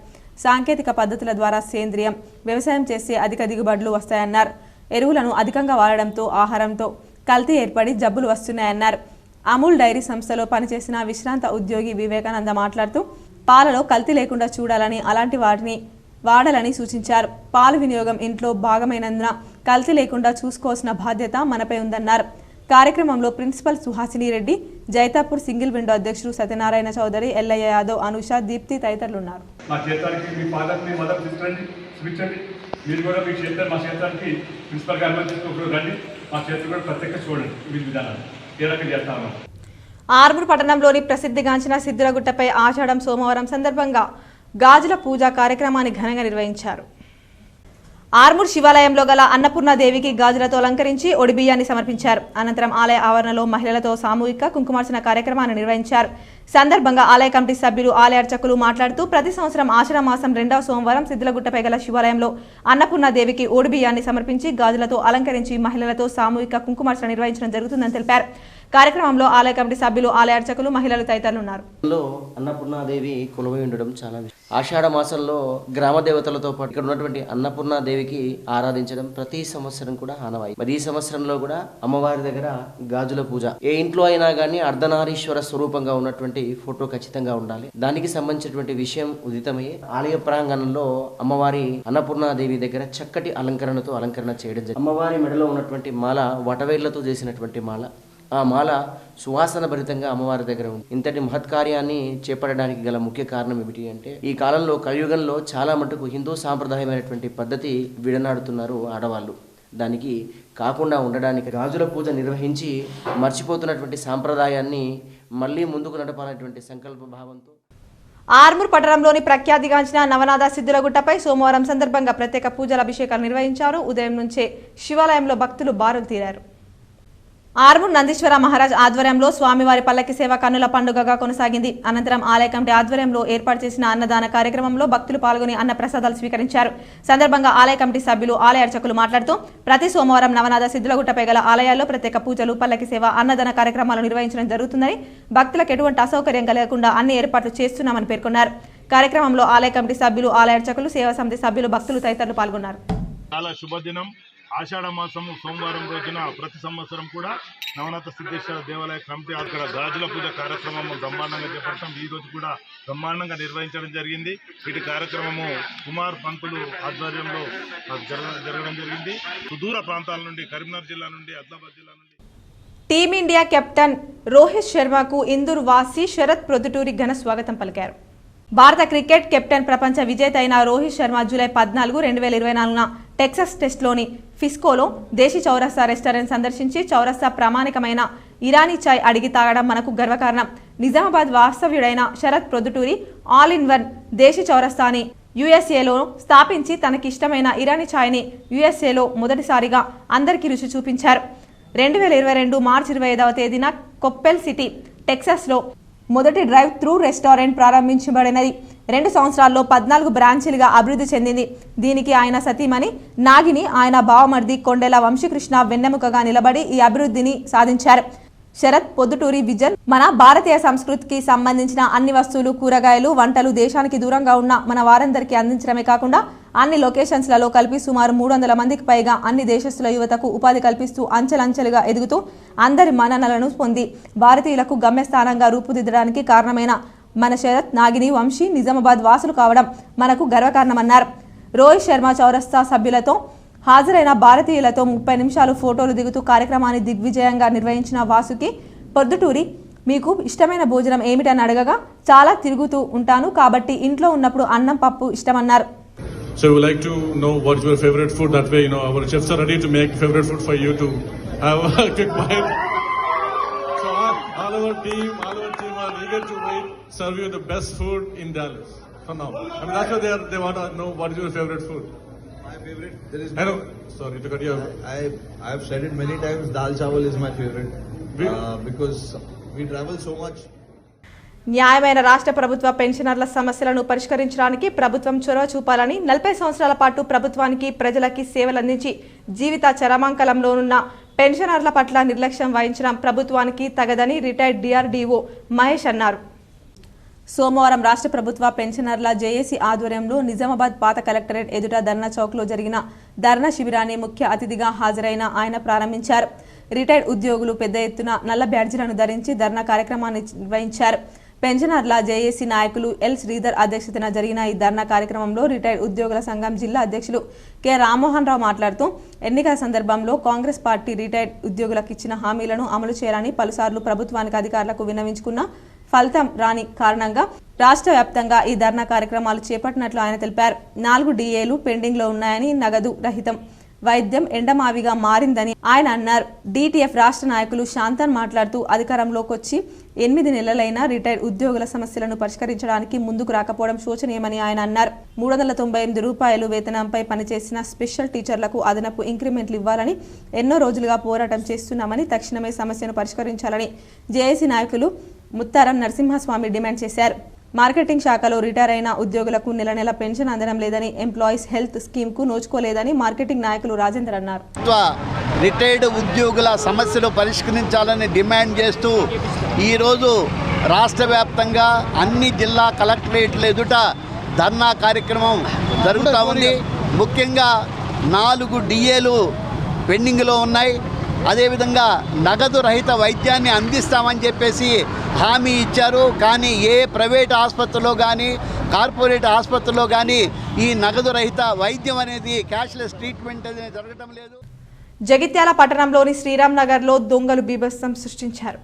సాంకేతిక పద్ధతుల ద్వారా సేంద్రియం వ్యవసాయం చేస్తే అధిక దిగుబడులు వస్తాయన్నారు. ఎరువులను అధికంగా వాడడంతో ఆహారంతో కల్తీ ఏర్పడి జబ్బులు వస్తున్నాయన్నారు. అమూల్ డైరీ సంస్థలో పనిచేసిన విశ్రాంత ఉద్యోగి వివేకానంద మాట్లాడుతూ పాలలో కల్తీ లేకుండా చూడాలని, అలాంటి వాటిని వాడాలని సూచించారు. పాలు వినియోగం ఇంట్లో భాగమైనందున కల్తీ లేకుండా చూసుకోవాల్సిన బాధ్యత మనపై ఉందన్నారు. కార్యక్రమంలో principal Suhasini Reddy, Jaitapur single window అధ్యక్షుడు సత్యనారాయణ చౌదరి, ఎల్లయ్య యాదవ్, అనుష, దీప్తి తదితరులు ఉన్నారు. మా క్షేత్రానికి మీ ఫాదర్ని మదర్ సిస్టర్ని చూపించండి. మీరు కూడా మీ మా క్షేత్రానికి ప్రిన్సిపల్ గారు అనుమతి రండి. మా క్షేత్రం కూడా ప్రత్యేక చూడండి. వీటి విధానాలు ఏ రకంగా చేస్తా ఉన్నాం. ఆర్మూర్ పట్టణంలోని ప్రసిద్ధిగాంచిన సిద్ధులగుట్టపై ఆషాఢం సోమవారం సందర్భంగా గాజుల పూజ కార్యక్రమాన్ని ఘనంగా నిర్వహించారు. ఆర్మూర్ శివాలయంలో గల అన్నపూర్ణాదేవికి గాజులతో అలంకరించి ఒడిబియ్యాన్ని సమర్పించారు. అనంతరం ఆలయ ఆవరణలో మహిళలతో సామూహిక కుంకుమార్చన కార్యక్రమాన్ని నిర్వహించారు. సందర్భంగా ఆలయ కమిటీ సభ్యులు, ఆలయ అర్చకులు మాట్లాడుతూ ప్రతి సంవత్సరం ఆషాఢ మాసం 2వ సోమవారం సిద్ధులగుట్టపై గల శివాలయంలో అన్నపూర్ణాదేవికి ఓడిబియ్యాన్ని సమర్పించి గాజులతో అలంకరించి మహిళలతో సామూహిక కుంకుమార్చన నిర్వహించడం జరుగుతుందని తెలిపారు. కార్యక్రమంలో ఆలయ కమిటీ సభ్యులు, ఆలయ అర్చకులు, మహిళలు తదితరులు ఉన్నారు. అన్నపూర్ణాదేవి కొలువై ఉండడం చాలా ఆషాఢ మాసంలో గ్రామ దేవతలతో పాటు ఇక్కడ ఉన్నటువంటి అన్నపూర్ణాదేవికి ఆరాధించడం ప్రతి సంవత్సరం కూడా ఆనవాయి. మరి ఈ సంవత్సరంలో కూడా అమ్మవారి దగ్గర గాజుల పూజ, ఏ ఇంట్లో అయినా కానీ అర్ధనారీశ్వర స్వరూపంగా ఉన్నటువంటి ఫోటో ఖచ్చితంగా ఉండాలి. దానికి సంబంధించినటువంటి విషయం ఉదితమయ్యే ఆలయ ప్రాంగణంలో అమ్మవారి అన్నపూర్ణాదేవి దగ్గర చక్కటి అలంకరణ చేయడం జరిగింది. అమ్మవారి మెడలో ఉన్నటువంటి మాల వటవేళ్లతో చేసినటువంటి మాల. ఆ మాల సువాసన భరితంగా అమ్మవారి దగ్గర ఉంది. ఇంతటి మహత్కార్యాన్ని చేపట్టడానికి గల ముఖ్య కారణం ఏమిటి అంటే, ఈ కాలంలో కలియుగంలో చాలా మటుకు హిందూ సాంప్రదాయమైనటువంటి పద్ధతి విడనాడుతున్నారు ఆడవాళ్ళు. దానికి కాకుండా ఉండడానికి గాజుల పూజ నిర్వహించి మర్చిపోతున్నటువంటి సాంప్రదాయాన్ని మళ్ళీ ముందుకు నడపాలనేటువంటి సంకల్ప భావంతో ఆర్మూర్ పట్టణంలోని ప్రఖ్యాతిగాంచిన నవనాథ సిద్ధులగుట్టపై సోమవారం సందర్భంగా ప్రత్యేక పూజల అభిషేకాలు నిర్వహించారు. ఉదయం నుంచే శివాలయంలో భక్తులు బారులు తీరారు. ఆర్మూర్ నందీశ్వర మహారాజ్ ఆధ్వర్యంలో స్వామివారి పల్లకి సేవ కన్నుల పండుగగా కొనసాగింది. అనంతరం ఆలయ కమిటీ ఆధ్వర్యంలో ఏర్పాటు చేసిన అన్నదాన కార్యక్రమంలో భక్తులు పాల్గొని అన్న ప్రసాదాలు స్వీకరించారు. సందర్భంగా ఆలయ కమిటీ సభ్యులు, ఆలయ అర్చకులు మాట్లాడుతూ ప్రతి సోమవారం నవనాథ సిద్ధులగుట్టపై గల ఆలయాల్లో ప్రత్యేక పూజలు, పల్లకి సేవ, అన్నదాన కార్యక్రమాలు నిర్వహించడం జరుగుతుందని, భక్తులకు ఎటువంటి అసౌకర్యం కలగకుండా అన్ని ఏర్పాట్లు చేస్తున్నామని పేర్కొన్నారు. కార్యక్రమంలో ఆలయ కమిటీ సభ్యులు, ఆలయ అర్చకులు, సేవా సమితి సభ్యులు, భక్తులు తదితరులు పాల్గొన్నారు. చాలా శుభదినం. ఆషాఢ మాసము సోమవారం రోజున ప్రతి సంవత్సరం కూడా నవనాథ సిద్ధేశ్వర దేవాలయ కమిటీ అక్కడ గాజుల పూజ కార్యక్రమము బ్రహ్మాండంగా చేపడతాం. ఈ రోజు కూడా బ్రహ్మాండంగా నిర్వహించడం జరిగింది. వీటి కార్యక్రమము కుమార్ పంతులు ఆధ్వర్యంలో జరగడం జరిగింది. సుదూర ప్రాంతాల నుండి, కరీంనగర్ జిల్లా నుండి, ఆదిలాబాద్ జిల్లా నుండి టీమిండియా కెప్టెన్ రోహిత్ శర్మకు ఇందూర్ వాసి శరత్ ప్రొద్దుటూరి ఘన స్వాగతం పలికారు. భారత క్రికెట్ కెప్టెన్, ప్రపంచ విజేత అయిన రోహిత్ శర్మ జూలై 14, 2024న టెక్సాస్ టెస్ట్లోని ఫిస్కోలో దేశీ చౌరస్తా రెస్టారెంట్ సందర్శించి చౌరస్తా ప్రామాణికమైన ఇరానీ చాయ్ అడిగి తాగడం మనకు గర్వకారణం. నిజామాబాద్ వాస్తవ్యుడైన Sharath Proddaturi all in one Desi చౌరస్తాని యుఎస్ఏలో స్థాపించి తనకిష్టమైన ఇరానీ ఛాయ్ని యుఎస్ఏలో మొదటిసారిగా అందరికీ రుచి చూపించారు. 2022 మార్చి 25వ తేదీన కొప్పెల్ సిటీ, టెక్సాస్లో మొదటి డ్రైవ్ త్రూ రెస్టారెంట్ ప్రారంభించబడినది. 2 సంవత్సరాల్లో 14 బ్రాంచీలుగా అభివృద్ధి చెందింది. దీనికి ఆయన సతీమణి నాగిని, ఆయన బావమర్ది కొండెల వంశీకృష్ణ వెన్నెముకగా నిలబడి ఈ అభివృద్ధిని సాధించారు. శరత్ పొద్దుటూరి విజన్ మన భారతీయ సంస్కృతికి సంబంధించిన అన్ని వస్తువులు, కూరగాయలు, వంటలు దేశానికి దూరంగా ఉన్న మన వారందరికీ అందించడమే కాకుండా అన్ని లొకేషన్స్లలో కలిపి సుమారు 300 మందికి పైగా అన్ని దేశస్తుల యువతకు ఉపాధి కల్పిస్తూ అంచెలంచెలుగా ఎదుగుతూ అందరి మన్ననలను పొంది భారతీయులకు గమ్యస్థానంగా రూపుదిద్దడానికి కారణమైన మన శరత్, నాగిని, వంశీ నిజామాబాద్ వాసులు కావడం మనకు గర్వకారణమన్నారు. రోహిత్ శర్మ చౌరస్తా సభ్యులతో హాజరైన భారతీయులతో 30 నిమిషాలు ఫోటోలు దిగుతూ కార్యక్రమాన్ని దిగ్విజయంగా నిర్వహించిన వాసుకి పొద్దుటూరి మీకు ఇష్టమైన భోజనం ఏమిటని అడగగా చాలా తిరుగుతూ ఉంటాను కాబట్టి ఇంట్లో ఉన్నప్పుడు అన్నం పప్పు ఇష్టమన్నారు. So we would like to know what's your favorite food. That way, our chefs are ready to make favorite food for you to have a quick bite. So all our team are eager to serve you the best food in Dallas for now. I mean, that's why they want to know what is your favorite food. My favorite, there is. I know. Sorry to cut you off. I've said it many times. Dal chawal is my favorite because we travel so much. న్యాయమైన రాష్ట్ర ప్రభుత్వ పెన్షనర్ల సమస్యలను పరిష్కరించడానికి ప్రభుత్వం చొరవ చూపాలని 40 సంవత్సరాల పాటు ప్రభుత్వానికి, ప్రజలకి సేవలందించి జీవిత చరమాంకలంలోనున్న పెన్షనర్ల పట్ల నిర్లక్ష్యం వహించడం ప్రభుత్వానికి తగదని రిటైర్డ్ డిఆర్డీఓ మహేష్ అన్నారు. సోమవారం రాష్ట్ర ప్రభుత్వ పెన్షనర్ల జేఏసీ ఆధ్వర్యంలో నిజామాబాద్ పాత కలెక్టరేట్ ఎదుట ధర్నా చౌక్లో జరిగిన ధర్నా శిబిరాన్ని ముఖ్య అతిథిగా హాజరైన ఆయన ప్రారంభించారు. రిటైర్డ్ ఉద్యోగులు పెద్ద ఎత్తున నల్ల బ్యాడ్జీలను ధరించి ధర్నా కార్యక్రమాన్ని నిర్వహించారు. పెన్షనర్ల జేఏసీ నాయకులు ఎల్ శ్రీధర్ అధ్యక్షతన జరిగిన ఈ ధర్నా కార్యక్రమంలో రిటైర్డ్ ఉద్యోగుల సంఘం జిల్లా అధ్యక్షులు కె రామ్మోహన్ రావు మాట్లాడుతూ ఎన్నికల సందర్భంలో కాంగ్రెస్ పార్టీ రిటైర్డ్ ఉద్యోగులకు ఇచ్చిన హామీలను అమలు చేయాలని పలుసార్లు ప్రభుత్వానికి అధికారులకు విన్నవించుకున్న ఫలితం రాని కారణంగా రాష్ట్ర వ్యాప్తంగా ఈ ధర్నా కార్యక్రమాలు చేపట్టినట్లు ఆయన తెలిపారు. 4 DAలు పెండింగ్ లో ఉన్నాయని, నగదు రహితం వైద్యం ఎండమావిగా మారిందని ఆయన అన్నారు. DTF రాష్ట్ర నాయకులు శాంతన్ మాట్లాడుతూ అధికారంలోకి వచ్చి 8 నెలలైనా రిటైర్డ్ ఉద్యోగుల సమస్యలను పరిష్కరించడానికి ముందుకు రాకపోవడం శోచనీయమని ఆయన అన్నారు. 398 రూపాయలు వేతనంపై పనిచేసిన స్పెషల్ టీచర్లకు అదనపు ఇంక్రిమెంట్లు ఇవ్వాలని ఎన్నో రోజులుగా పోరాటం చేస్తున్నామని, తక్షణమే సమస్యను పరిష్కరించాలని జేఏసీ నాయకులు ముత్తారం నరసింహస్వామి డిమాండ్ చేశారు. మార్కెటింగ్ శాఖలో రిటైర్ అయిన ఉద్యోగులకు నెల పెన్షన్ అందడం లేదని, ఎంప్లాయీస్ హెల్త్ స్కీమ్ కు నోచుకోలేదని మార్కెటింగ్ నాయకులు రాజేందర్ అన్నారు. రిటైర్డ్ ఉద్యోగుల సమస్యలు పరిష్కరించాలని డిమాండ్ చేస్తూ ఈరోజు రాష్ట్ర వ్యాప్తంగా అన్ని జిల్లా కలెక్టరేట్ల ఎదుట ధర్నా కార్యక్రమం జరుగుతూ ఉంది. ముఖ్యంగా 4 DAలు పెండింగ్లో ఉన్నాయి. అదేవిధంగా నగదు రహిత వైద్యాన్ని అందిస్తామని చెప్పేసి హామీ ఇచ్చారు. కానీ ఏ ప్రైవేట్ ఆసుపత్రిలో కానీ కార్పొరేట్ ఆసుపత్రిలో కానీ ఈ నగదు రహిత వైద్యం అనేది క్యాష్లెస్ ట్రీట్మెంట్ అనేది జరగడం లేదు. జగిత్యాల పట్టణంలోని శ్రీరామ్ నగర్లో దొంగలు బీభత్సం సృష్టించారు.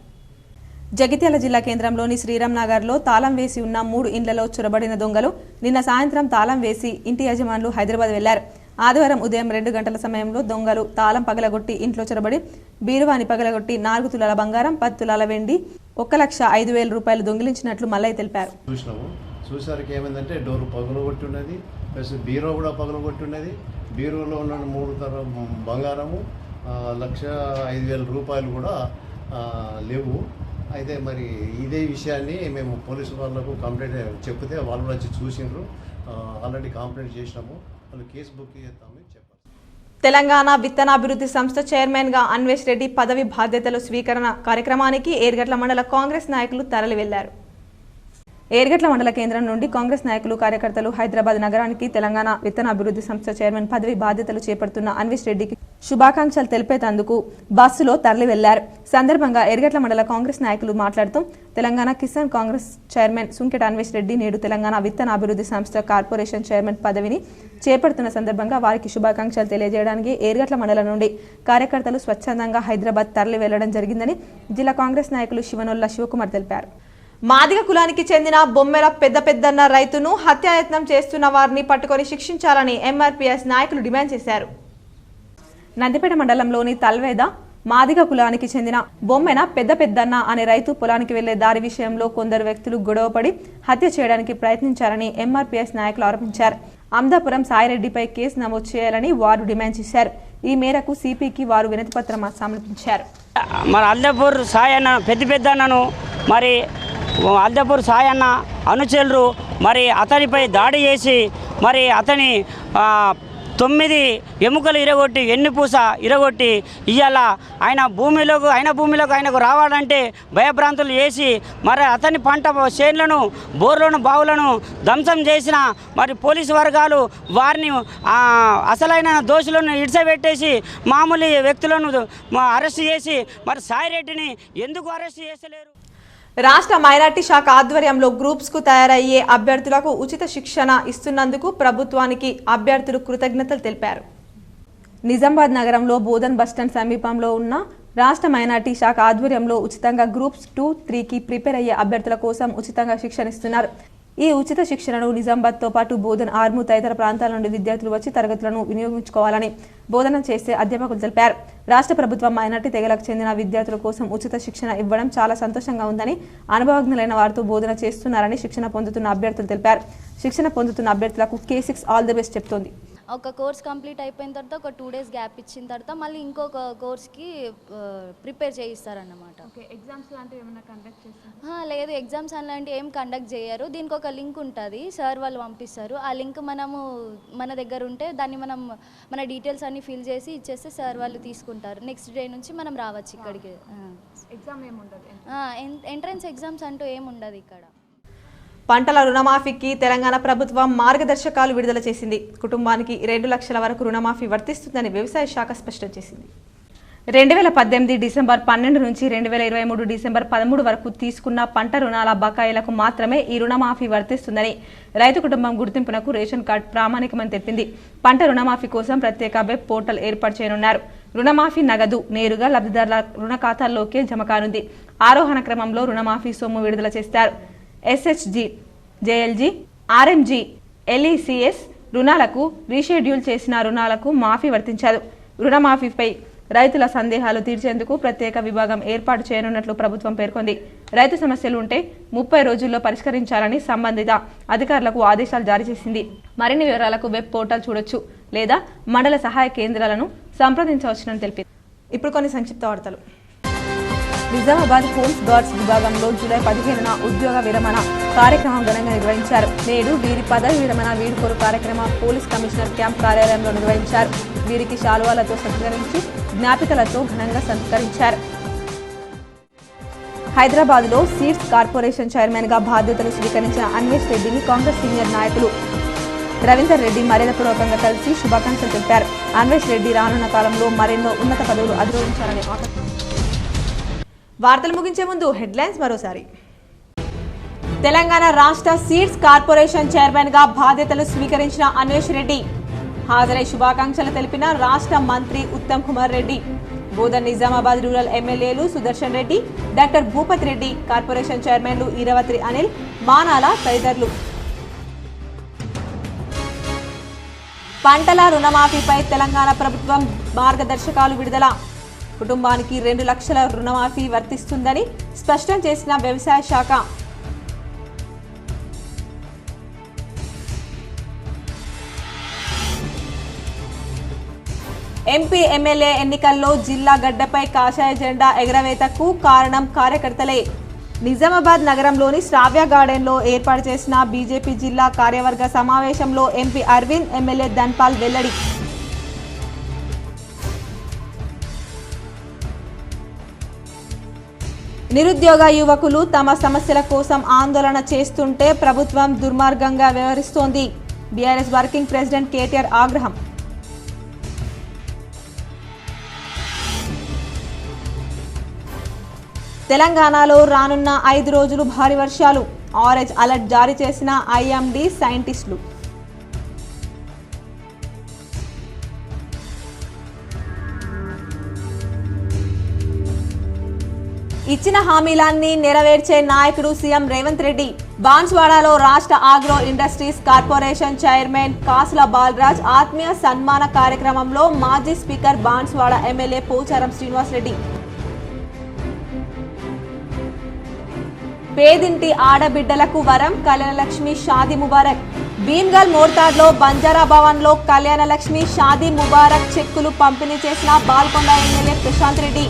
జగిత్యాల జిల్లా కేంద్రంలోని శ్రీరామ్ నగర్లో తాళం వేసి ఉన్న 3 ఇండ్లలో చొరబడిన దొంగలు నిన్న సాయంత్రం తాళం వేసి ఇంటి యజమానులు హైదరాబాద్ వెళ్లారు. ఆదివారం ఉదయం 2 గంటల సమయంలో దొంగలు తాళం పగలగొట్టి ఇంట్లో చొరబడి బీరువాని పగలగొట్టి 4 తులాల బంగారం, 10 తులాల వెండి, 1,05,000 రూపాయలు దొంగిలించినట్లు మల్లయ్య తెలిపారు. చూసారికి ఏమైందంటే డోర్ పగలగొట్టి ఉన్నది, ప్లస్ బీరో కూడా పగలగొట్టి ఉన్నది. బీరోలో ఉన్న 3 తరం బంగారము, 1,05,000 రూపాయలు కూడా లేవు. అయితే మరి ఇదే విషయాన్ని మేము పోలీసు వాళ్ళకు కంప్లైంట్ చెప్తే వాళ్ళు వచ్చి చూసిండ్రు. ఆల్రెడీ కంప్లైంట్ చేసినాము, వాళ్ళు కేసు బుక్ చేస్తామని చెప్పారు. తెలంగాణ విత్తనాభివృద్ధి సంస్థ చైర్మన్ గా అన్వేష్ రెడ్డి పదవి బాధ్యతలు స్వీకరణ కార్యక్రమానికి ఏర్గట్ల మండల కాంగ్రెస్ నాయకులు తరలి వెళ్లారు. ఏర్గట్ల మండల కేంద్రం నుండి కాంగ్రెస్ నాయకులు, కార్యకర్తలు హైదరాబాద్ నగరానికి తెలంగాణ విత్తనాభివృద్ధి సంస్థ చైర్మన్ పదవి బాధ్యతలు చేపడుతున్న అన్వేష్ రెడ్డికి శుభాకాంక్షలు తెలిపేందుకు బస్సులో తరలి వెళ్లారు. సందర్భంగా ఏర్గట్ల మండల కాంగ్రెస్ నాయకులు మాట్లాడుతూ తెలంగాణ కిసాన్ కాంగ్రెస్ చైర్మన్ సుంకెట అన్వేష్ రెడ్డి నేడు తెలంగాణ విత్తనాభివృద్ధి సంస్థ కార్పొరేషన్ చైర్మన్ పదవిని చేపడుతున్న సందర్భంగా వారికి శుభాకాంక్షలు తెలియజేయడానికి ఏర్గట్ల మండలం నుండి కార్యకర్తలు స్వచ్ఛందంగా హైదరాబాద్ తరలి వెళ్లడం జరిగిందని జిల్లా కాంగ్రెస్ నాయకులు శివనొల్ల శివకుమార్ తెలిపారు. మాదిగ కులానికి చెందిన బొమ్మెల పెద్దన్న రైతును హత్యాయత్నం చేస్తున్న వారిని పట్టుకొని శిక్షించాలని MRPS నాయకులు డిమాండ్ చేశారు. నందిపేట మండలంలోని తల్వేద మాదిగ కులానికి చెందిన బొమ్మెన పెద్దన్న అనే రైతు పొలానికి వెళ్లే దారి విషయంలో కొందరు వ్యక్తులు గొడవపడి హత్య చేయడానికి ప్రయత్నించారని MRPS నాయకులు ఆరోపించారు. అమదాపురం సాయిరెడ్డిపై కేసు నమోదు చేయాలని వారు డిమాండ్ చేశారు. ఈ మేరకు సిపికి వారు వినతిపత్రం సమర్పించారు. మన అల్దపూర్ సాయన్న పెద్దన్నను మరి అల్దపూర్ సాయన్న అనుచరులు మరి అతనిపై దాడి చేసి మరి అతని 9 ఎముకలు ఇరగొట్టి వెన్నుపూస ఇరగొట్టి ఇవాళ ఆయన భూమిలోకి ఆయనకు రావాలంటే భయభ్రాంతులు చేసి మరి అతని పంట చేన్లను, బోర్లను, బావులను ధ్వంసం చేసిన మరి పోలీసు వర్గాలు వారిని అసలైన దోషులను ఇడిసబెట్టేసి మామూలు వ్యక్తులను అరెస్ట్ చేసి మరి సాయిరెడ్డిని ఎందుకు అరెస్ట్ చేసలేరు? రాష్ట్ర మైనార్టీ శాఖ ఆధ్వర్యంలో గ్రూప్స్ కు తయారయ్యే అభ్యర్థులకు ఉచిత శిక్షణ ఇస్తున్నందుకు ప్రభుత్వానికి అభ్యర్థులు కృతజ్ఞతలు తెలిపారు. నిజామాబాద్ నగరంలో బోధన్ బస్టాండ్ సమీపంలో ఉన్న రాష్ట్ర మైనార్టీ శాఖ ఆధ్వర్యంలో ఉచితంగా గ్రూప్స్ 2, 3కి ప్రిపేర్ అయ్యే అభ్యర్థుల కోసం ఉచితంగా శిక్షణ ఇస్తున్నారు. ఈ ఉచిత శిక్షణను నిజామాబాద్తో పాటు బోధన్, ఆర్మూర్ తదితర ప్రాంతాల నుండి విద్యార్థులు వచ్చి తరగతులను వినియోగించుకోవాలని బోధన చేసే అధ్యాపకులు తెలిపారు. రాష్ట్ర ప్రభుత్వం మైనార్టీ తెగలకు చెందిన విద్యార్థుల కోసం ఉచిత శిక్షణ ఇవ్వడం చాలా సంతోషంగా ఉందని, అనుభవజ్ఞులైన వారితో బోధన చేస్తున్నారని శిక్షణ పొందుతున్న అభ్యర్థులు తెలిపారు. శిక్షణ పొందుతున్న అభ్యర్థులకు K6 ఆల్ ది బెస్ట్ చెప్తోంది. ఒక కోర్స్ కంప్లీట్ అయిపోయిన తర్వాత ఒక 2 డేస్ గ్యాప్ ఇచ్చిన తర్వాత మళ్ళీ ఇంకొక కోర్స్కి ప్రిపేర్ చేయిస్తారన్నమాట. ఎగ్జామ్స్ లాంటివి ఏమైనా కండక్ట్ చేస్తారా? లేదు, ఎగ్జామ్స్ అలాంటివి ఏం కండక్ట్ చేయరు. దీనికి ఒక లింక్ ఉంటుంది, సార్ వాళ్ళు పంపిస్తారు. ఆ లింక్ మనము మన దగ్గర ఉంటే దాన్ని మనం మన డీటెయిల్స్ అన్ని ఫిల్ చేసి ఇచ్చేస్తే సార్ వాళ్ళు తీసుకుంటారు. నెక్స్ట్ డే నుంచి మనం రావచ్చు ఇక్కడికి. ఎగ్జామ్ ఏముండదు, ఎంట్రన్స్ ఎగ్జామ్స్ అంటూ ఏముండదు ఇక్కడ. పంటల రుణమాఫీకి తెలంగాణ ప్రభుత్వం మార్గదర్శకాలు విడుదల చేసింది. కుటుంబానికి 2 లక్షల వరకు రుణమాఫీ వర్తిస్తుందని వ్యవసాయ శాఖ స్పష్టం చేసింది. 2018 డిసెంబర్ 12 నుంచి 2023 డిసెంబర్ 13 వరకు తీసుకున్న పంట రుణాల బకాయిలకు మాత్రమే ఈ రుణమాఫీ వర్తిస్తుందని రైతు కుటుంబం గుర్తింపునకు రేషన్ కార్డు ప్రామాణికమని తెలిపింది. పంట రుణమాఫీ కోసం ప్రత్యేక వెబ్ పోర్టల్ ఏర్పాటు చేయనున్నారు. రుణమాఫీ నగదు నేరుగా లబ్ధిదారుల రుణ ఖాతాల్లోకే జమ కానుంది. ఆరోహణ క్రమంలో రుణమాఫీ సొమ్ము విడుదల చేస్తారు. ఎస్హెచ్జి, జేఎల్జీ, ఆర్ఎంజీ, ఎల్ఈసిఎస్ రుణాలకు రీషెడ్యూల్ చేసిన రుణాలకు మాఫీ వర్తించదు. రుణమాఫీపై రైతుల సందేహాలు తీర్చేందుకు ప్రత్యేక విభాగం ఏర్పాటు చేయనున్నట్లు ప్రభుత్వం పేర్కొంది. రైతు సమస్యలు ఉంటే 30 రోజుల్లో పరిష్కరించాలని సంబంధిత అధికారులకు ఆదేశాలు జారీ చేసింది. మరిన్ని వివరాలకు వెబ్ పోర్టల్ చూడొచ్చు లేదా మండల సహాయ కేంద్రాలను సంప్రదించవచ్చునని తెలిపింది. ఇప్పుడు కొన్ని సంక్షిప్త వార్తలు. నిజామాబాద్ హోమ్స్ గార్డ్స్ విభాగంలో జూలై 15న ఉద్యోగ విరమణ కార్యక్రమం ఘనంగా నిర్వహించారు. నేడు వీరి పదవి విరమణ వీడ్కోలు కార్యక్రమం పోలీస్ కమిషనర్ క్యాంప్ కార్యాలయంలో నిర్వహించారు. వీరికి శాలువాలతో సత్కరించి జ్ఞాపికలతో ఘనంగా సత్కరించారు. హైదరాబాద్లో సీడ్స్ కార్పొరేషన్ చైర్మన్గా బాధ్యతలు స్వీకరించిన అన్వేష్ రెడ్డిని కాంగ్రెస్ సీనియర్ నాయకులు రవీందర్ రెడ్డి మర్యాదపూర్వకంగా కలిసి శుభాకాంక్షలు తెలిపారు. అన్వేష్ రెడ్డి రానున్న కాలంలో మరెన్నో ఉన్నత పదవులు అధిరోహించాలని వార్తలు ముగించే ముందు హెడ్లైన్స్ మరోసారి. తెలంగాణ రాష్ట్ర సీడ్స్ కార్పొరేషన్ చైర్మన్గా బాధ్యతలు స్వీకరించిన అన్వేష్ రెడ్డి హాజరై శుభాకాంక్షలు తెలిపిన రాష్ట్ర మంత్రి ఉత్తమ్ కుమార్ రెడ్డి. బోధన్ నిజామాబాద్ రూరల్ ఎమ్మెల్యేలు సుదర్శన్ రెడ్డి, డాక్టర్ భూపతి రెడ్డి, కార్పొరేషన్ చైర్మన్లు ఈరవత్రి అనిల్, మానాల తదితరులు. పంటల రుణమాఫీపై తెలంగాణ ప్రభుత్వం మార్గదర్శకాలు విడుదల. కుటుంబానికి 2 లక్షల రుణమాఫీ వర్తిస్తుందని స్పష్టం చేసిన వ్యవసాయ శాఖ. ఎంపీ ఎమ్మెల్యే ఎన్నికల్లో జిల్లా గడ్డపై కాషాయ జెండా ఎగరవేతకు కారణం కార్యకర్తలే. నిజామాబాద్ నగరంలోని శ్రావ్య గార్డెన్లో ఏర్పాటు చేసిన బీజేపీ జిల్లా కార్యవర్గ సమావేశంలో ఎంపీ అరవింద్, ఎమ్మెల్యే ధన్పాల్ వెల్లడి. నిరుద్యోగ యువకులు తమ సమస్యల కోసం ఆందోళన చేస్తుంటే ప్రభుత్వం దుర్మార్గంగా వ్యవహరిస్తోంది. బీఆర్ఎస్ వర్కింగ్ ప్రెసిడెంట్ కేటీఆర్ ఆగ్రహం. తెలంగాణలో రానున్న 5 రోజులు భారీ వర్షాలు. ఆరెంజ్ అలర్ట్ జారీ చేసిన ఐఎండీ సైంటిస్టులు. ఇచ్చిన హామీలన్నీ నెరవేర్చే నాయకుడు సీఎం రేవంత్ రెడ్డి. బాన్స్వాడలో రాష్ట్ర ఆగ్రో ఇండస్ట్రీస్ కార్పొరేషన్ చైర్మన్ కాసుల బాలరాజ్ ఆత్మీయ సన్మాన కార్యక్రమంలో మాజీ స్పీకర్ బాన్స్వాడ ఎమ్మెల్యే పోచారం శ్రీనివాస్ రెడ్డి. పేదింటి ఆడబిడ్డలకు వరం, కళ్యాణలక్ష్మి షాదీ ముబారక్. భీమ్గల్ మోర్తాడ్లో బంజారా భవన్లో కళ్యాణలక్ష్మి షాదీ ముబారక్ చెక్కులు పంపిణీ చేసిన బాల్కొండ ఎమ్మెల్యే ప్రశాంత్ రెడ్డి.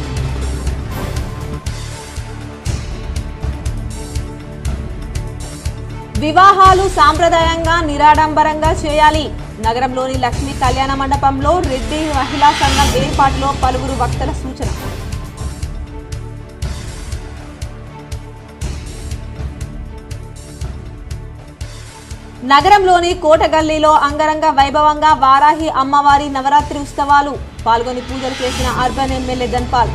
వివాహాలు సాంప్రదాయంగా నిరాడంబరంగా చేయాలి. నగరంలోని లక్ష్మీ కళ్యాణ మండపంలో రెడ్డి మహిళా సంఘం ఏర్పాటులో పలువురు వక్తల సూచన. నగరంలోని కోటగల్లీలో అంగరంగ వైభవంగా వారాహి అమ్మవారి నవరాత్రి ఉత్సవాలు. పాల్గొని పూజలు చేసిన అర్బన్ ఎమ్మెల్యే ధన్పాల్.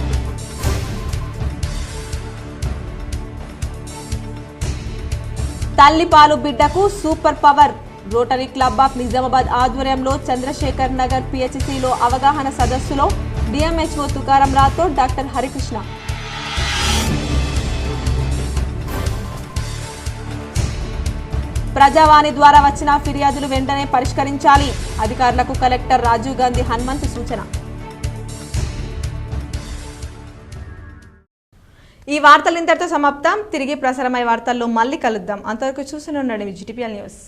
తల్లిపాలు బిడ్డకు super power. Rotary club of Nizamabad ఆధ్వర్యంలో చంద్రశేఖర్ నగర్ పిహెచ్సిలో అవగాహన సదస్సులో డిఎంహెచ్ఓ తుకారం రాథోడ్, డాక్టర్ హరికృష్ణ. ప్రజావాణి ద్వారా వచ్చిన ఫిర్యాదులు వెంటనే పరిష్కరించాలి. అధికారులకు కలెక్టర్ రాజీవ్ గాంధీ హనుమంతు సూచన. ఈ వార్తలు ఇంతటితో సమాప్తం. తిరిగి ప్రసారమయ్యే వార్తల్లో మళ్ళీ కలుద్దాం. అంతవరకు చూస్తూనే ఉండండి GTPL న్యూస్.